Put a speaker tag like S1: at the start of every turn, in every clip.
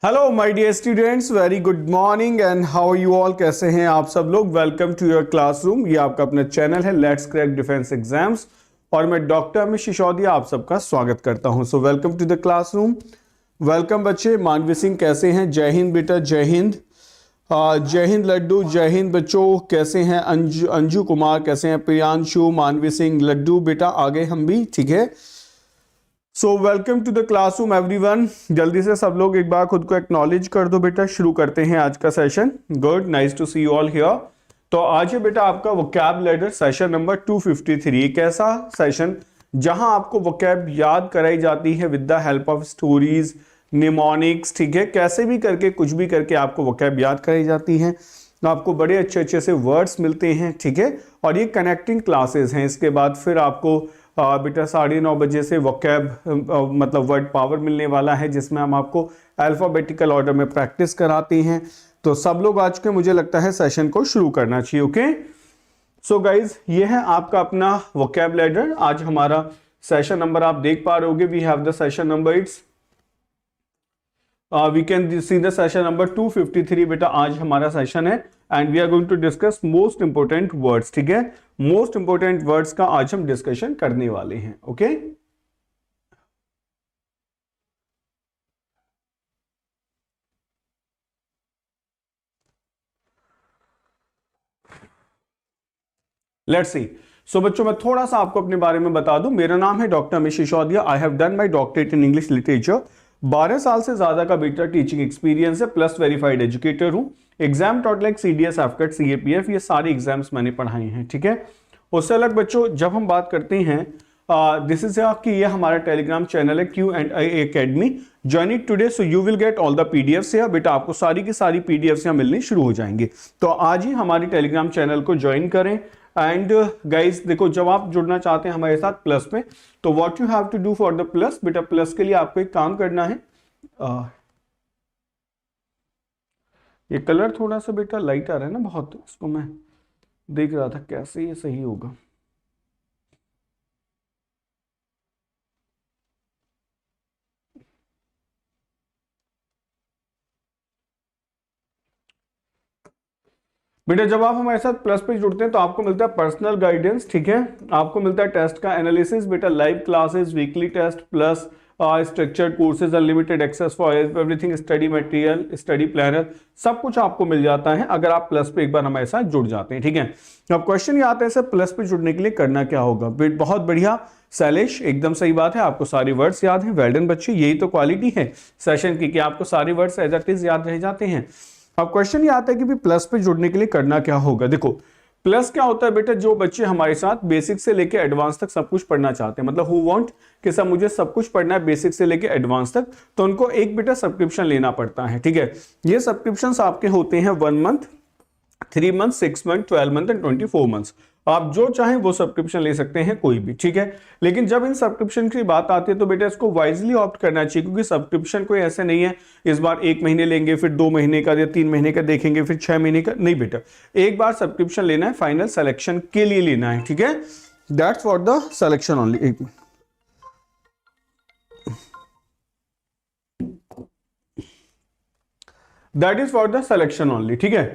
S1: Hello my dear students, very good morning and how you all. कैसे हैं आप सब लोग। Welcome to your classroom. ये आपका अपना चैनल है लेट्स क्रैक डिफेंस एग्जाम्स और मैं डॉक्टर अमित सिसोदिया आप सबका स्वागत करता हूं। So welcome to the classroom. Welcome बच्चे। मानवी सिंह कैसे हैं? जय हिंद बेटा, जय हिंद। जय हिंद लड्डू, जय हिंद बच्चों। कैसे हैं? अंजू कुमार कैसे हैं? प्रियांशु, मानवी सिंह, लड्डू बेटा आगे हम भी, ठीक है। So welcome to the classroom everyone. जल्दी से सब लोग एक बार खुद को एक्नॉलेज कर दो बेटा। शुरू करते हैं आज का session. Good, nice to see you all here. तो आज है बेटा आपका वोकैब लैडर सेशन नंबर 253। एक ऐसा सेशन जहां आपको वोकैब याद कराई जाती है with the help of stories, mnemonics, ठीक है। कैसे भी करके, कुछ भी करके आपको वोकैब याद कराई जाती है। आपको बड़े अच्छे अच्छे से वर्ड्स मिलते हैं, ठीक है। और ये कनेक्टिंग क्लासेस हैं। इसके बाद फिर आपको बेटा 9:30 बजे से वोकैब मतलब वर्ड पावर मिलने वाला है, जिसमें हम आपको अल्फाबेटिकल ऑर्डर में प्रैक्टिस कराते हैं। तो सब लोग आज के मुझे लगता है सेशन को शुरू करना चाहिए। ओके, सो गाइज ये है आपका अपना वोकैब लैडर। आज हमारा सेशन नंबर आप देख पा रहे होगे। We have the session number, it's we can see the session number 253 बेटा। आज हमारा सेशन है and we are going to discuss most important words, ठीक है। मोस्ट इंपोर्टेंट वर्ड्स का आज हम डिस्कशन करने वाले हैं। Okay, let's see. सो बच्चों मैं थोड़ा सा आपको अपने बारे में बता दूं। मेरा नाम है doctor Amit Sisodia. I have done my doctorate in English literature. 12 साल से ज्यादा का बेटा टीचिंग एक्सपीरियंस है, प्लस वेरीफाइड एजुकेटर हूं। Exam taught like CDS, AFCAT, CAPF, ये सारे एग्जाम्स मैंने पढ़ाए हैं, ठीक है। उससे अलग बच्चों जब हम बात करते हैं दिस इज कि ये हमारा टेलीग्राम चैनल है Q&A academy. Join it today so you will get all the PDFs. या बेटा आपको सारी की सारी पीडीएफ्स यहाँ मिलनी शुरू हो जाएंगे। तो आज ही हमारी टेलीग्राम चैनल को ज्वाइन करें। एंड गाइज देखो, जब आप जुड़ना चाहते हैं हमारे साथ प्लस में, तो what you have to do for the plus बेटा, प्लस के लिए आपको एक काम करना है। ये कलर थोड़ा सा बेटा लाइट आ रहा है ना बहुत, इसको मैं देख रहा था कैसे ये सही होगा। बेटा जब आप हमारे साथ प्लस पे जुड़ते हैं तो आपको मिलता है पर्सनल गाइडेंस, ठीक है। आपको मिलता है टेस्ट का एनालिसिस बेटा, live classes, weekly test, plus structured courses, unlimited access for everything, study material, study planner, सब कुछ आपको मिल जाता है अगर आप प्लस पे एक बार हमारे साथ जुड़ जाते हैं, ठीक है। अब क्वेश्चन ये आता है सर प्लस पे जुड़ने के लिए करना क्या होगा। बहुत बढ़िया शैलेश, एकदम सही बात है। आपको सारे वर्ड्स याद हैं। वेल डन बच्चे, यही तो क्वालिटी है सेशन की कि आपको सारे वर्ड्स एज इट इज याद रह जाते हैं। अब क्वेश्चन ये आता है कि भी प्लस पे जुड़ने के लिए करना क्या होगा। देखो प्लस क्या होता है बेटा, जो बच्चे हमारे साथ बेसिक से लेके एडवांस तक सब कुछ पढ़ना चाहते हैं, मतलब हु वांट कि सब मुझे सब कुछ पढ़ना है बेसिक से लेके एडवांस तक, तो उनको एक बेटा सब्सक्रिप्शन लेना पड़ता है, ठीक है। ये सब्सक्रिप्शन आपके होते हैं 1 month, 3 month, 6 month, 12 month and 24 months. आप जो चाहें वो सब्सक्रिप्शन ले सकते हैं कोई भी, ठीक है। लेकिन जब इन सब्सक्रिप्शन की बात आती है तो बेटा इसको वाइजली ऑप्ट करना चाहिए, क्योंकि सब्सक्रिप्शन कोई ऐसे नहीं है इस बार 1 महीने लेंगे, फिर 2 महीने का या 3 महीने का देखेंगे, फिर 6 महीने का नहीं बेटा। एक बार सब्सक्रिप्शन लेना है, फाइनल सिलेक्शन के लिए लेना है, ठीक है। That's for the selection only. That is for the selection only, ठीक है।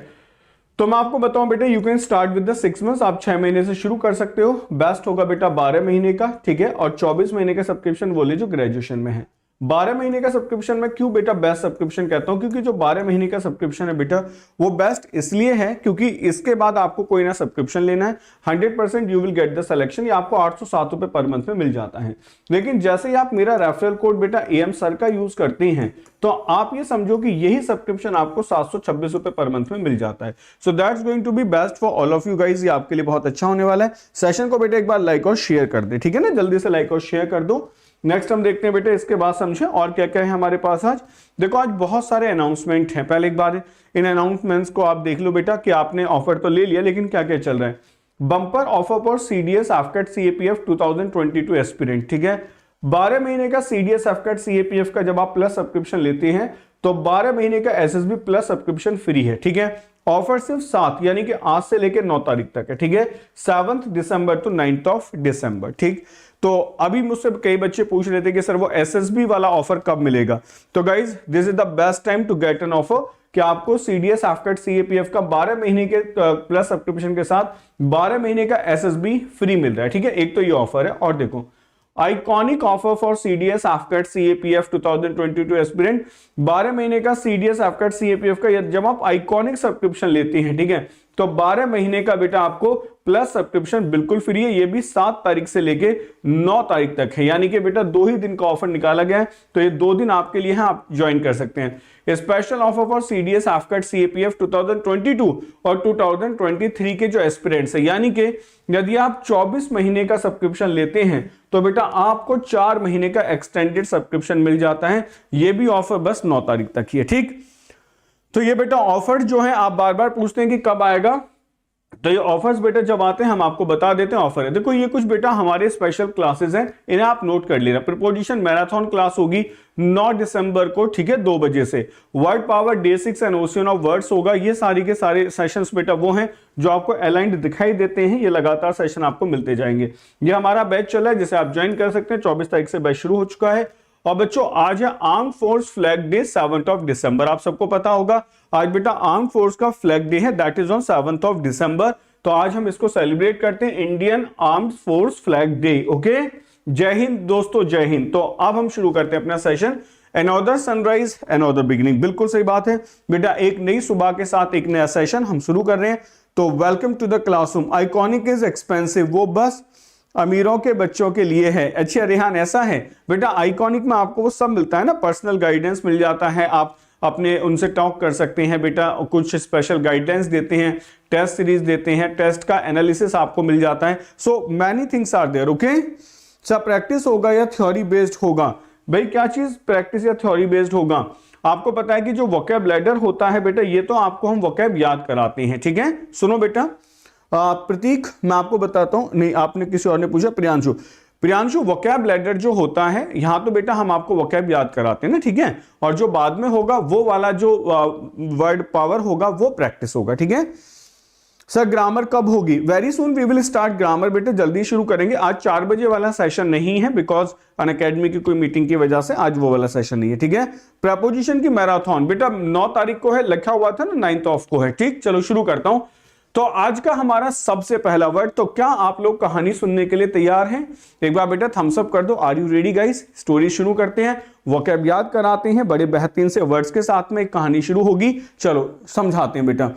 S1: तो मैं आपको बताऊं बेटा, you can start with the 6 months. आप 6 महीने से शुरू कर सकते हो। बेस्ट होगा बेटा 12 महीने का, ठीक है। और 24 महीने का सब्सक्रिप्शन बोले जो ग्रेजुएशन में है। 12 महीने का सब्सक्रिप्शन में क्यों बेटा बेस्ट सब्सक्रिप्शन कहता हूं, क्योंकि जो 12 महीने का सब्सक्रिप्शन है बेटा वो बेस्ट इसलिए है क्योंकि इसके बाद आपको कोई ना सब्सक्रिप्शन लेना है, 100% you will get the selection. ये आपको 807 रुपए पर मंथ में मिल जाता है। लेकिन जैसे ही आप मेरा रेफरल कोड बेटा AM सर का यूज करते हैं तो आप ये समझो कि यही सब्सक्रिप्शन आपको 726 रुपए पर मंथ में मिल जाता है। So that's going to be best for all of you guys. ये आपके लिए बहुत अच्छा होने वाला है। सेशन को बेटा एक बार लाइक और शेयर कर दे, ठीक है ना। जल्दी से लाइक और शेयर कर दो। नेक्स्ट हम देखते हैं बेटे इसके बाद समझे और क्या क्या है हमारे पास आज। देखो आज बहुत सारे अनाउंसमेंट हैं। पहले एक बार इन अनाउंसमेंट्स को आप देख लो बेटा कि आपने ऑफर तो ले लिया, लेकिन क्या क्या चल रहा है। Bumper offer for CDS, AFCAT, CAPF 2022 aspirant, ठीक है। 12 महीने का सीडीएस, एफकेट, सीएपीएफ का जब आप प्लस सब्सक्रिप्शन लेते हैं तो 12 महीने का एसएसबी प्लस सब्सक्रिप्शन फ्री है, ठीक है। ऑफर सिर्फ 7 यानी कि आज से लेकर 9 तारीख तक है, ठीक है, 7 दिसंबर टू 9 दिसंबर, ठीक। तो अभी मुझसे कई बच्चे पूछ रहे थे कि सर वो एसएसबी वाला ऑफर कब मिलेगा। तो guys this is the best time to get an offer कि आपको सीडीएस आफ्टर सीएपीएफ का 12 महीने के प्लस सब्सक्रिप्शन के साथ 12 महीने का एसएसबी फ्री मिल रहा है, ठीक है। एक तो ये ऑफर है, और देखो iconic offer for CDS after CAPF 2022 aspirant, 12 महीने का सीडीएस आफ्टर सीएपीएफ का जब आप आइकॉनिक सब्सक्रिप्शन लेते हैं, ठीक है, तो 12 महीने का बेटा आपको प्लस सब्सक्रिप्शन बिल्कुल फ्री है। ये भी 7 तारीख से लेके 9 तारीख तक है, यानी कि बेटा 2 ही दिन का ऑफर निकाला गया है, तो ये 2 दिन आपके लिए है, आप ज्वाइन कर सकते हैं। Special offer for CDS after CAPF 2022 और 2023 के जो एस्पिरेंट्स है, यानी कि यदि आप 24 महीने का सब्सक्रिप्शन लेते हैं तो बेटा आपको 4 महीने का एक्सटेंडेड सब्सक्रिप्शन मिल जाता है। ये भी ऑफर बस 9 तारीख तक ही है, ठीक। तो ये बेटा ऑफर जो है, आप बार बार पूछते हैं कि कब आएगा, तो ये ऑफर्स बेटा जब आते हैं हम आपको बता देते हैं ऑफर है। देखो ये कुछ बेटा हमारे स्पेशल क्लासेस हैं, इन्हें आप नोट कर लेना। प्रीपोजिशन मैराथन क्लास होगी 9 दिसंबर को, ठीक है, 2 बजे से। Word power day 6 and ocean of words होगा। ये सारी के सारे सेशंस बेटा वो हैं जो आपको अलाइंड दिखाई देते हैं, ये लगातार सेशन आपको मिलते जाएंगे। ये हमारा बैच चल रहा है जिसे आप ज्वाइन कर सकते हैं, 24 तारीख से बैच शुरू हो चुका है। और बच्चों आज है आर्म फोर्स फ्लैग डे 7 दिसंबर, आप सबको पता होगा आज बेटा आर्म फोर्स का फ्लैग डे है, दैट इज ऑन 7 दिसंबर। तो आज हम इसको सेलिब्रेट करते हैं, Indian armed force flag day. Okay, जय हिंद दोस्तों, जय हिंद। तो अब हम शुरू करते हैं अपना session. Another sunrise another beginning, बिल्कुल सही बात है बेटा, एक नई सुबह के साथ एक नया सेशन हम शुरू कर रहे हैं। तो welcome to the classroom. Iconic is expensive, वो बस अमीरों के बच्चों के लिए है। अच्छा रेहान, ऐसा है बेटा, आइकॉनिक में आपको वो सब मिलता है ना, पर्सनल गाइडेंस मिल जाता है, आप अपने उनसे टॉक कर सकते हैं बेटा, कुछ स्पेशल गाइडेंस देते हैं, टेस्ट सीरीज देते हैं, टेस्ट का एनालिसिस आपको मिल जाता है। So many things are there. Okay, सब प्रैक्टिस होगा या थ्योरी बेस्ड होगा? भाई क्या चीज प्रैक्टिस या थ्योरी बेस्ड होगा? आपको पता है कि जो वोकैब लैडर होता है बेटा, ये तो आपको हम वोकैब याद कराते हैं, ठीक है। सुनो बेटा, प्रतीक मैं आपको बताता हूं, नहीं आपने किसी और ने पूछा, प्रियांशु वोकैब लैडर जो होता है यहां तो बेटा हम आपको वोकैब याद कराते हैं ना, ठीक है, और जो बाद में होगा वो वाला जो वर्ड पावर होगा वो प्रैक्टिस होगा, ठीक है। सर ग्रामर कब होगी? Very soon we will start grammar बेटा, जल्दी शुरू करेंगे। आज 4 बजे वाला सेशन नहीं है बिकॉज अनअकैडमी की कोई मीटिंग की वजह से आज वो वाला सेशन नहीं है, ठीक है। प्रपोजिशन की मैराथन बेटा 9 तारीख को है, लिखा हुआ था ना 9 को है, ठीक। चलो शुरू करता हूं। तो आज का हमारा सबसे पहला वर्ड, तो क्या आप लोग कहानी सुनने के लिए तैयार हैं? एक बार बेटा थम्स अप कर दो। Are you ready guys? Story शुरू करते हैं, वोकैब याद कराते हैं, बड़े बेहतरीन से वर्ड्स के साथ में एक कहानी शुरू होगी। चलो समझाते हैं बेटा।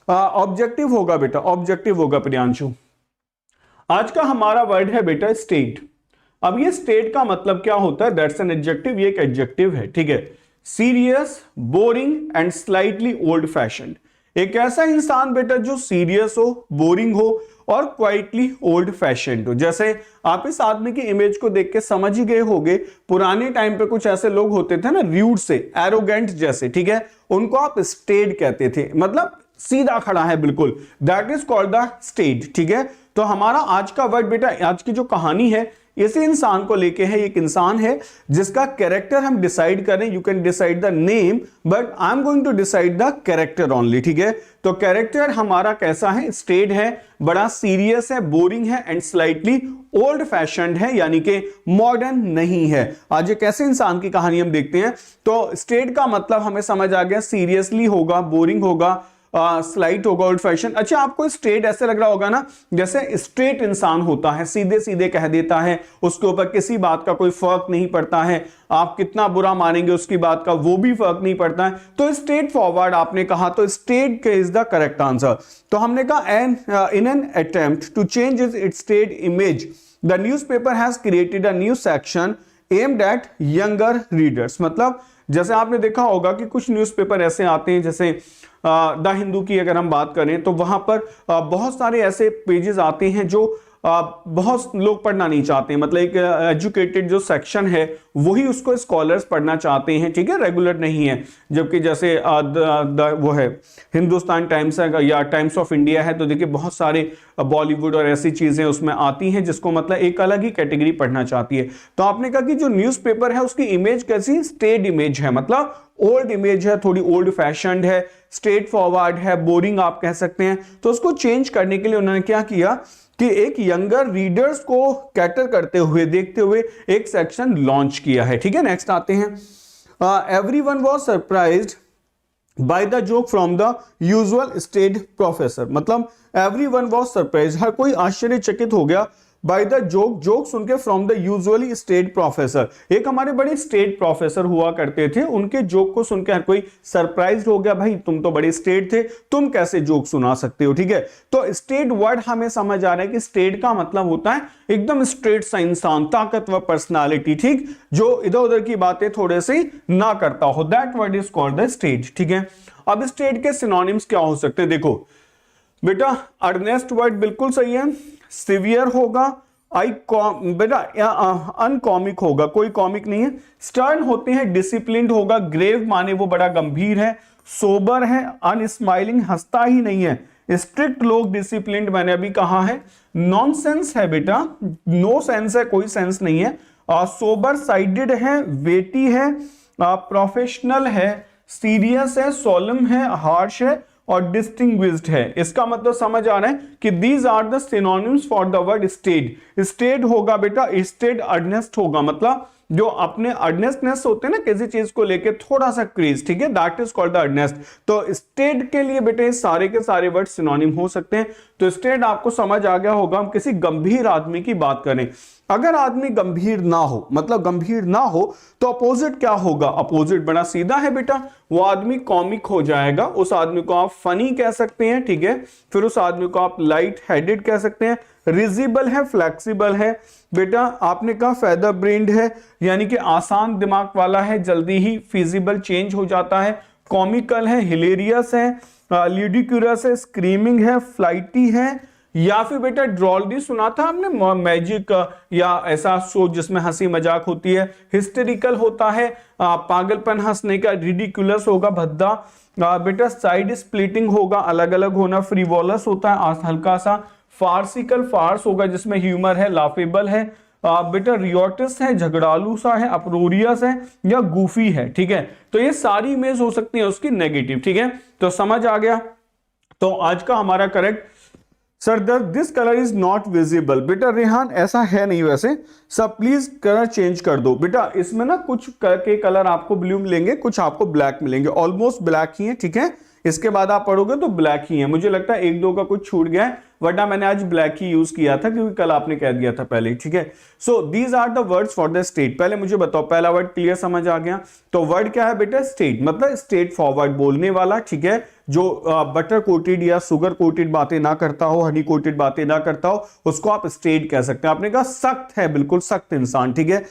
S1: ऑब्जेक्टिव होगा बेटा, ऑब्जेक्टिव होगा प्रियांशु। आज का हमारा वर्ड है बेटा स्टेट। अब ये स्टेट का मतलब क्या होता है? दैट्स एन एडजेक्टिव, ये एक एडजेक्टिव है, ठीक है। Serious, boring and slightly old fashioned. एक ऐसा इंसान बेटा जो सीरियस हो, बोरिंग हो और क्वाइटली ओल्ड फैशन्ड हो। जैसे आप इस आदमी की इमेज को देख के समझ ही गए होंगे, पुराने टाइम पे कुछ ऐसे लोग होते थे ना, रूड से, एरोगेंट जैसे, ठीक है, उनको आप स्टेड कहते थे, मतलब सीधा खड़ा है बिल्कुल, that is called the staid, ठीक है। तो हमारा आज का वर्ड बेटा, आज की जो कहानी है इसी इंसान को लेके है। एक इंसान है जिसका कैरेक्टर हम डिसाइड करें, you can decide the name but I am going to decide the character only, ठीक है। तो कैरेक्टर हमारा कैसा है? स्टेड है, बड़ा सीरियस है, बोरिंग है एंड स्लाइटली ओल्ड फैशन्ड है, यानी कि मॉडर्न नहीं है। आज एक ऐसे इंसान की कहानी हम देखते हैं। तो स्टेड का मतलब हमें समझ आ गया, सीरियसली होगा, बोरिंग होगा, स्लाइट होगा, ओल्ड फैशन। अच्छा आपको स्ट्रेट ऐसे लग रहा होगा ना, जैसे स्ट्रेट इंसान होता है, सीधे सीधे कह देता है, उसके ऊपर किसी बात का कोई फर्क नहीं पड़ता है, आप कितना बुरा मानेंगे उसकी बात का वो भी फर्क नहीं पड़ता है। तो स्ट्रेट फॉरवर्ड आपने कहा, तो straight is the correct answer. तो हमने कहा in an attempt to change its straight image the newspaper has created a new section aimed at younger readers. मतलब जैसे आपने देखा होगा कि कुछ न्यूज़पेपर ऐसे आते हैं, जैसे द हिंदू की अगर हम बात करें तो वहां पर बहुत सारे ऐसे पेजेस आते हैं जो बहुत लोग पढ़ना नहीं चाहते हैं, मतलब एक एजुकेटेड जो सेक्शन है वही उसको स्कॉलर्स पढ़ना चाहते हैं, ठीक है, रेगुलर नहीं है। जबकि जैसे वो है हिंदुस्तान टाइम्स है या टाइम्स ऑफ इंडिया है, तो देखिए बहुत सारे बॉलीवुड और ऐसी चीजें उसमें आती हैं जिसको मतलब एक अलग ही कैटेगरी पढ़ना चाहती है। तो आपने कहा कि जो न्यूज़पेपर है उसकी इमेज कैसी? स्टेड इमेज है, मतलब ओल्ड इमेज है, थोड़ी ओल्ड फैशन्ड है, स्ट्रेट फॉरवर्ड है, बोरिंग आप कह सकते हैं। तो उसको चेंज करने के लिए उन्होंने क्या किया कि एक यंगर रीडर्स को कैटर करते हुए, देखते हुए एक सेक्शन लॉन्च किया है। ठीक है, नेक्स्ट आते हैं। Everyone was surprised by the joke from the usual state professor. मतलब एवरीवन वाज सरप्राइज्ड, हर कोई आश्चर्यचकित हो गया, बाय द जोक सुन के, from the usually state professor. एक हमारे बड़े स्टेट प्रोफेसर हुआ करते थे, उनके जोक को सुन के हर कोई सरप्राइज हो गया, भाई तुम तो बड़े स्टेट थे, तुम कैसे जोक सुना सकते हो। ठीक है, तो स्टेट वर्ड हमें समझ आ रहा है कि स्टेट का मतलब होता है एकदम स्ट्रेट सा इंसान, ताकतवर पर्सनालिटी, ठीक, जो इधर उधर की बातें थोड़े से ना करता हो, that word is called the state. ठीक है, अब स्टेट के सिनोनिम्स क्या हो सकते हैं, देखो बेटा, अर्नेस्ट वर्ड बिल्कुल सही है, सिवियर होगा, बेटा अनकॉमिक होगा, कोई कॉमिक नहीं है, स्टर्न होते हैं, डिसिप्लिन्ड होगा, ग्रेव माने वो बड़ा गंभीर है, सोबर है, अनस्माइलिंग हंसता ही नहीं है, स्ट्रिक्ट लोग, डिसिप्लिन्ड मैंने अभी कहा है, नॉनसेंस है बेटा, नो सेंस है, कोई सेंस नहीं है, सोबर साइडेड है, वेटी है, प्रोफेशनल है, सीरियस है, सोलम है, हार्श है और डिस्टिंग्विश्ड है। इसका मतलब समझ आ रहा है कि these are the synonyms for the word staid. Staid होगा बेटा, स्टेट अर्नेस्ट होगा, मतलब जो अपने अर्नेस्टनेस होते हैं ना किसी चीज को लेके थोड़ा सा क्रेज, ठीक है, that is called the earnest. तो स्टेट के लिए बेटे सारे के सारे वर्ड सिनोनिम हो सकते हैं। तो स्टेट आपको समझ आ गया होगा, हम किसी गंभीर आदमी की बात करें। अगर आदमी गंभीर ना हो, मतलब गंभीर ना हो, तो अपोजिट क्या होगा, अपोजिट बड़ा सीधा है बेटा, वो आदमी कॉमिक हो जाएगा, उस आदमी को आप फनी कह सकते हैं। ठीक है, फिर उस आदमी को आप लाइट हेडेड कह सकते हैं, रिजिबल है, फ्लेक्सिबल है, बेटा आपने कहा फेदर ब्रेन्ड है, यानी कि आसान दिमाग वाला है, जल्दी ही फिजिबल चेंज हो जाता है, कॉमिकल है, हिलेरियस है, ल्यूडिक्यूरस है, स्क्रीमिंग है, फ्लाइटी है, या फिर बेटा ड्रॉलडी सुना था आपने, मैजिक या ऐसा शो जिसमें हंसी मजाक होती है, हिस्टेरिकल होता है, पागलपन हंसने का, रिडिकुलस होगा, भद्दा, बेटा साइड स्प्लिटिंग होगा, अलग अलग होना, फ्रीवोलस होता है, हल्का सा, फार्सिकल फार्स होगा जिसमें ह्यूमर है, लाफेबल है, बेटा रियोटिस है, झगड़ालू सा है, अप्रोरियस है या गूफी है। ठीक है, तो ये सारी इमेज हो सकती है उसकी नेगेटिव। ठीक है, तो समझ आ गया। तो आज का हमारा correct, sir this colour is not visible, बेटा रेहान ऐसा है नहीं, वैसे सब प्लीज कलर चेंज कर दो। बेटा इसमें ना कुछ के कलर आपको ब्लू मिलेंगे, कुछ आपको ब्लैक मिलेंगे, ऑलमोस्ट ब्लैक ही है। ठीक है, इसके बाद आप पढ़ोगे तो ब्लैक ही है, मुझे लगता है एक दो का कुछ छूट गया है, वरना मैंने आज ब्लैक ही यूज किया था क्योंकि कल आपने कह दिया था पहले। ठीक है, so these are the words for the staid. पहले मुझे बताओ, पहला वर्ड क्लियर समझ आ गया? तो वर्ड क्या है बेटा? स्टेट, मतलब स्ट्रेट फॉरवर्ड बोलने वाला। ठीक है, जो बटर कोटेड या शुगर कोटेड बातें ना करता हो, हनी कोटेड बातें ना करता हो, उसको आप स्टेट कह सकते हैं। आपने कहा सख्त है, बिल्कुल सख्त इंसान। ठीक है,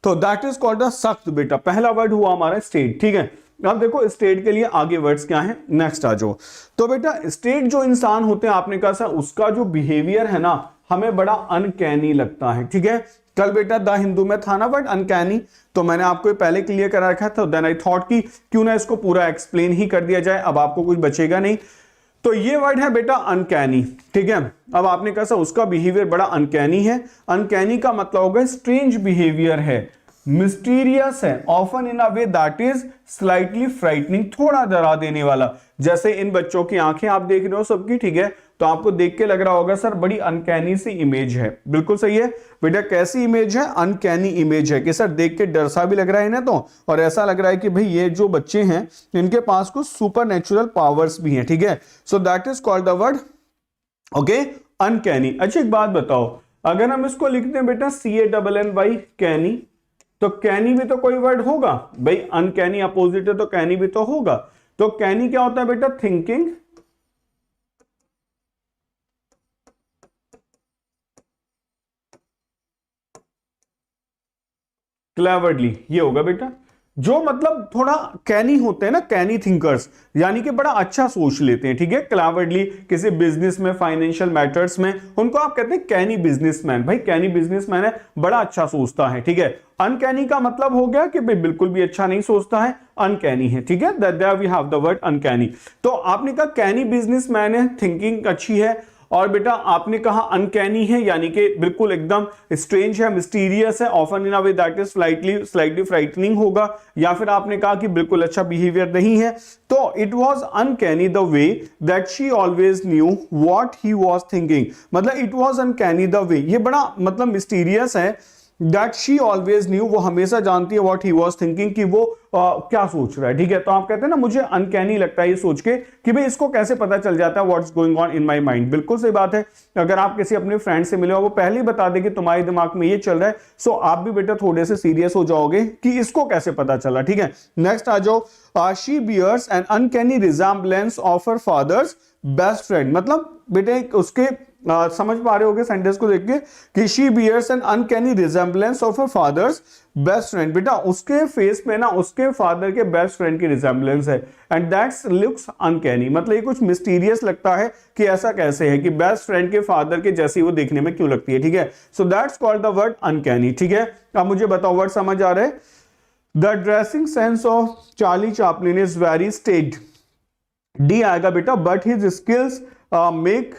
S1: तो दैट इज कॉल्ड द सख्त। बेटा पहला वर्ड हुआ हमारा स्टेट। ठीक है, अब देखो स्टेट के लिए आगे वर्ड्स क्या हैं, नेक्स्ट आ जाओ। तो बेटा स्टेट जो इंसान होते हैं, आपने कहा सर उसका जो बिहेवियर है ना हमें बड़ा अनकैनी लगता है। ठीक है, कल बेटा द हिंदू में था ना वर्ड अनकैनी, तो मैंने आपको पहले क्लियर करा रखा था। देन आई थॉट कि क्यों ना इसको पूरा एक्सप्लेन ही कर दिया जाए, अब आपको कुछ बचेगा नहीं। तो ये वर्ड है बेटा अनकैनी। ठीक है, अब आपने कहा सर उसका बिहेवियर बड़ा अनकैनी है। अनकैनी का मतलब होगा स्ट्रेंज बिहेवियर है, मिस्टीरियस है, often in a way that is slightly frightening, थोड़ा डरा देने वाला। जैसे इन बच्चों की आंखें आप देख रहे हो सबकी, ठीक है, तो आपको देख के लग रहा होगा सर बड़ी अनकैनी सी इमेज है। बिल्कुल सही है बेटा, कैसी इमेज है? अनकैनी इमेज है कि सर देख के डर सा भी लग रहा है ना, तो और ऐसा लग रहा है कि भाई ये जो बच्चे हैं इनके पास कुछ सुपर नेचुरल पावर्स भी हैं। ठीक है, so that is called the word okay uncanny. अच्छा एक बात बताओ, अगर हम इसको लिखते हैं बेटा CANNY कैनी, तो कैनी भी तो कोई वर्ड होगा भाई, अनकैनी अपोजिट है तो कैनी भी तो होगा। तो कैनी क्या होता है बेटा? थिंकिंग क्लेवरली, ये होगा बेटा। जो मतलब थोड़ा कैनी होते हैं ना, कैनी थिंकर्स, यानी कि बड़ा अच्छा सोच लेते हैं। ठीक है, क्लेवरली किसी बिजनेस में, फाइनेंशियल मैटर्स में, उनको आप कहते हैं कैनी बिजनेसमैन। भाई कैनी बिजनेसमैन है, बड़ा अच्छा सोचता है। ठीक है, अनकैनी का मतलब हो गया कि भाई बिल्कुल भी अच्छा नहीं सोचता है, अनकैनी है। ठीक है, there we have the word uncanny. तो आपने कहा कैनी बिजनेसमैन है, थिंकिंग अच्छी है और बेटा आपने कहा अनकैनी है, यानी कि बिल्कुल एकदम स्ट्रेंज है, मिस्टीरियस है, often in a way that is slightly frightening होगा, या फिर आपने कहा कि बिल्कुल अच्छा बिहेवियर नहीं है। तो it was uncanny the way that she always knew what he was thinking, मतलब it was uncanny the way, ये बड़ा मतलब मिस्टीरियस है, दैट शी ऑलवेज न्यू, वो हमेशा जानती है, व्हाट ही वाज थिंकिंग, कि वो क्या सोच रहा है। ठीक है, तो आप कहते हैं ना मुझे अनकैनी लगता है ये सोच के कि भाई इसको कैसे पता चल जाता है what's going on in my mind. बिल्कुल सही बात है, अगर आप किसी अपने फ्रेंड से मिले हो वो पहले ही बता दे कि तुम्हारे दिमाग में ये चल रहा है, सो आप भी बेटा थोड़े से सीरियस हो जाओगे कि इसको कैसे पता चला। ठीक है, नेक्स्ट आ जाओ, she bears an uncanny resemblance of her father's best friend, मतलब बेटे उसके समझ पा रहे होगे सेंटेंस को देख के कि she bears an uncanny resemblance of her father's best friend, बेटा उसके फेस में ना उसके फादर के बेस्ट फ्रेंड की रिजेम्बलेंस है, एंड दैट्स लुक्स अनकैनी, मतलब ये कुछ मिस्टीरियस लगता है कि ऐसा कैसे है कि बेस्ट फ्रेंड के फादर के जैसी वो देखने में क्यों लगती है। ठीक है, so that's called the word uncanny. ठीक है, अब मुझे बताओ वर्ड समझ आ रहे हैं। The dressing sense of Charlie Chaplin is very staid, D आएगा बेटा, but his skills make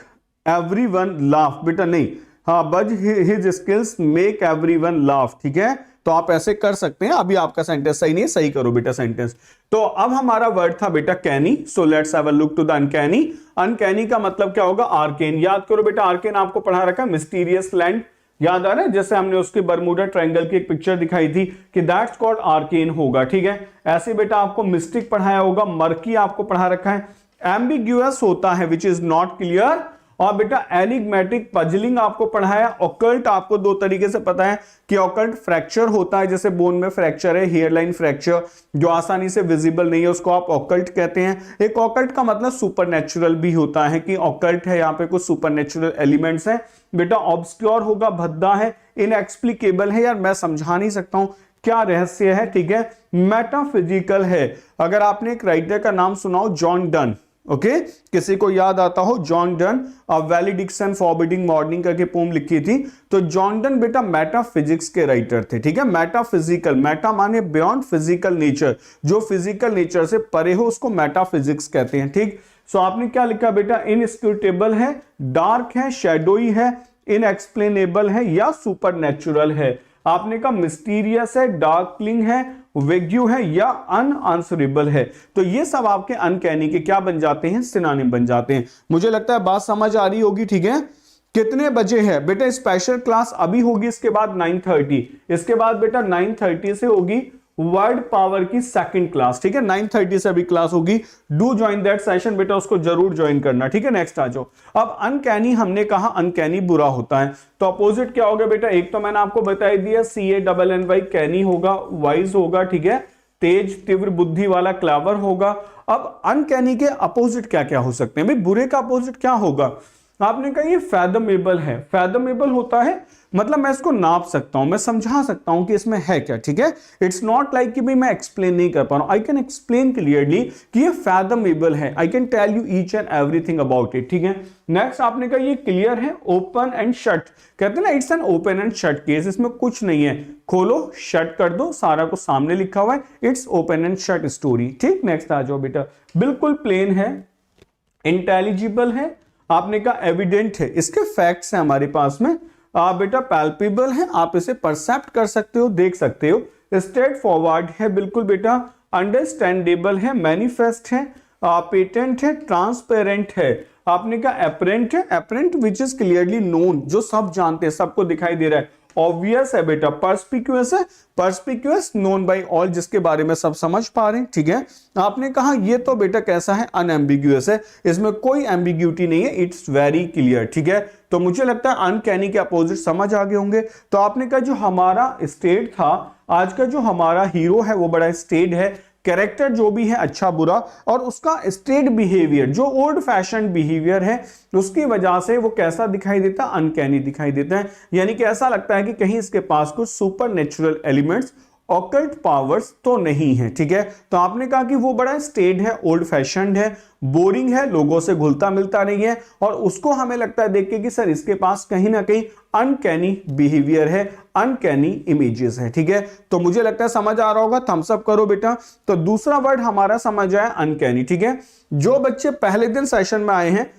S1: everyone laugh, बेटा नहीं, हाँ but his skills make everyone laugh. ठीक है, तो आप ऐसे कर सकते हैं, अभी आपका सेंटेंस सही नहीं है, सही करो बेटा सेंटेंस। तो अब हमारा वर्ड था बेटा canny, so let's have a look to the uncanny. Uncanny का मतलब क्या होगा, आर्केन, याद करो बेटा, आर्केन आपको पढ़ा रखा है, मिस्टीरियस लैंड, याद आ रहा है, जैसे हमने उसके बरमूडा ट्रायंगल की एक पिक्चर दिखाई थी कि दैट्स कॉल्ड आर्केन होगा। ठीक है, ऐसे बेटा आपको मिस्टिक पढ़ाया होगा, मर्की आपको पढ़ा रखा है, एम्बिग्यूअस होता है विच इज नॉट क्लियर, और बेटा एनिग्मेटिक पजलिंग आपको पढ़ाया। ऑकल्ट आपको दो तरीके से पता है कि ऑकल्ट फ्रैक्चर होता है, जैसे बोन में फ्रैक्चर है, हेयरलाइन फ्रैक्चर जो आसानी से विजिबल नहीं है उसको आप ऑकल्ट कहते हैं। एक ऑकल्ट का मतलब सुपरनेचुरल भी होता है कि ऑकल्ट है, यहाँ पे कुछ सुपरनेचुरल एलिमेंट्स हैं। बेटा ऑब्सक्योर होगा, भद्दा है, इनएक्सप्लिकेबल है, यार मैं समझा नहीं सकता हूं क्या रहस्य है। ठीक है, मेटाफिजिकल है, अगर आपने एक राइटर का नाम सुना हो जॉन डन, ओके किसी को याद आता हो John Donne, valediction forbidding mourning करके पोम लिखी थी, तो जॉन डन बेटा मेटाफिजिक्स के राइटर थे। ठीक है, मेटाफिजिकल, मेटा माने बियॉन्ड फिजिकल नेचर, जो फिजिकल नेचर से परे हो उसको मेटाफिजिक्स कहते हैं। ठीक, सो आपने क्या लिखा बेटा, इनस्क्रूटेबल है, डार्क है, शैडोई है, इनएक्सप्लेनेबल है या सुपरनेचुरल है। आपने कहा मिस्टीरियस है, डार्कलिंग है, वेग्यू है या अनआंसरेबल है। तो ये सब आपके अनकैनी के क्या बन जाते हैं, सिनोनिम बन जाते हैं। मुझे लगता है बात समझ आ रही होगी। ठीक है, कितने बजे है बेटा, स्पेशल क्लास अभी होगी, इसके बाद 9:30, इसके बाद बेटा 9:30 से होगी वर्ड पावर की सेकंड क्लास। ठीक है, 9:30 से अभी क्लास होगी, डू ज्वाइन दैट सेशन बेटा, उसको जरूर ज्वाइन करना। ठीक है, नेक्स्ट आ जाओ। अब अनकैनी, हमने कहा अनकैनी बुरा होता है, तो अपोजिट क्या होगा बेटा, एक तो मैंने आपको बता दिया CANNY, कैनी होगा, वाइज होगा। ठीक है, तेज तीव्र बुद्धि वाला, क्लेवर होगा। अब अनकैनी के अपोजिट क्या क्या हो सकते हैं भाई, बुरे का अपोजिट क्या होगा, आपने कहा ये फैदमेबल है। फैदमेबल होता है मतलब मैं इसको नाप सकता हूं, मैं समझा सकता हूं कि इसमें है क्या। ठीक है, इट्स नॉट लाइक कि भाई मैं एक्सप्लेन नहीं कर पा रहा हूं, आई कैन एक्सप्लेन क्लियरली कि ये फैदमेबल है, I can tell you each and everything about it. ठीक है, नेक्स्ट आपने कहा ये क्लियर है, ओपन एंड शट, कहते हैं ना it's an open and shut case, इसमें कुछ नहीं है, खोलो शट कर दो, सारा कुछ सामने लिखा हुआ है, it's open and shut story. ठीक, नेक्स्ट आ जाओ बेटा, बिल्कुल प्लेन है, इंटेलिजिबल है, आपने कहा एविडेंट है, इसके फैक्ट्स हैं हमारे पास में, बेटा पैल्पेबल है, आप इसे परसेप्ट कर सकते हो, देख सकते हो, स्ट्रेट फॉरवर्ड है, बिल्कुल बेटा अंडरस्टैंडेबल है, मैनिफेस्ट है, पेटेंट है, ट्रांसपेरेंट है, आपने कहा एपरेंट है, apparent which is clearly known, जो सब जानते हैं, सबको दिखाई दे रहा है, ऑब्वियस है बेटा, पर्सपिक्यूअस है, पर्सपिक्यूअस नोन बाय ऑल, जिसके बारे में सब समझ पा रहे हैं। ठीक है, आपने कहा ये तो बेटा कैसा है, अनएम्बिग्यूअस है, इसमें कोई एम्बिग्यूटी नहीं है, इट्स वेरी क्लियर। ठीक है, तो मुझे लगता है अनकैनी के अपोजिट समझ आ गए होंगे। तो आपने कहा जो हमारा स्टेट था, आज का जो हमारा हीरो है वो बड़ा स्टेट है, कैरेक्टर जो भी है अच्छा बुरा, और उसका स्टेट बिहेवियर जो ओल्ड फैशन बिहेवियर है उसकी वजह से वो कैसा दिखाई देता है, अनकैनी दिखाई देता है, यानी कि ऐसा लगता है कि कहीं इसके पास कुछ सुपरनेचुरल एलिमेंट्स, ऑकल्ट पावर्स तो नहीं है। ठीक है, तो आपने कहा कि वो बड़ा स्टेड है, ओल्ड फैशनड है, बोरिंग है, लोगों से घुलता मिलता नहीं है, और उसको हमें लगता है देख के कि सर इसके पास कहीं ना कहीं अनकैनी बिहेवियर है, अनकैनी इमेजेस है। ठीक है, तो मुझे लगता है समझ आ रहा होगा, थम्स अप करो बेटा। तो दूसरा वर्ड हमारा समझ आया अनकैनी। ठीक है, जो बच्चे पहले दिन सेशन में आए हैं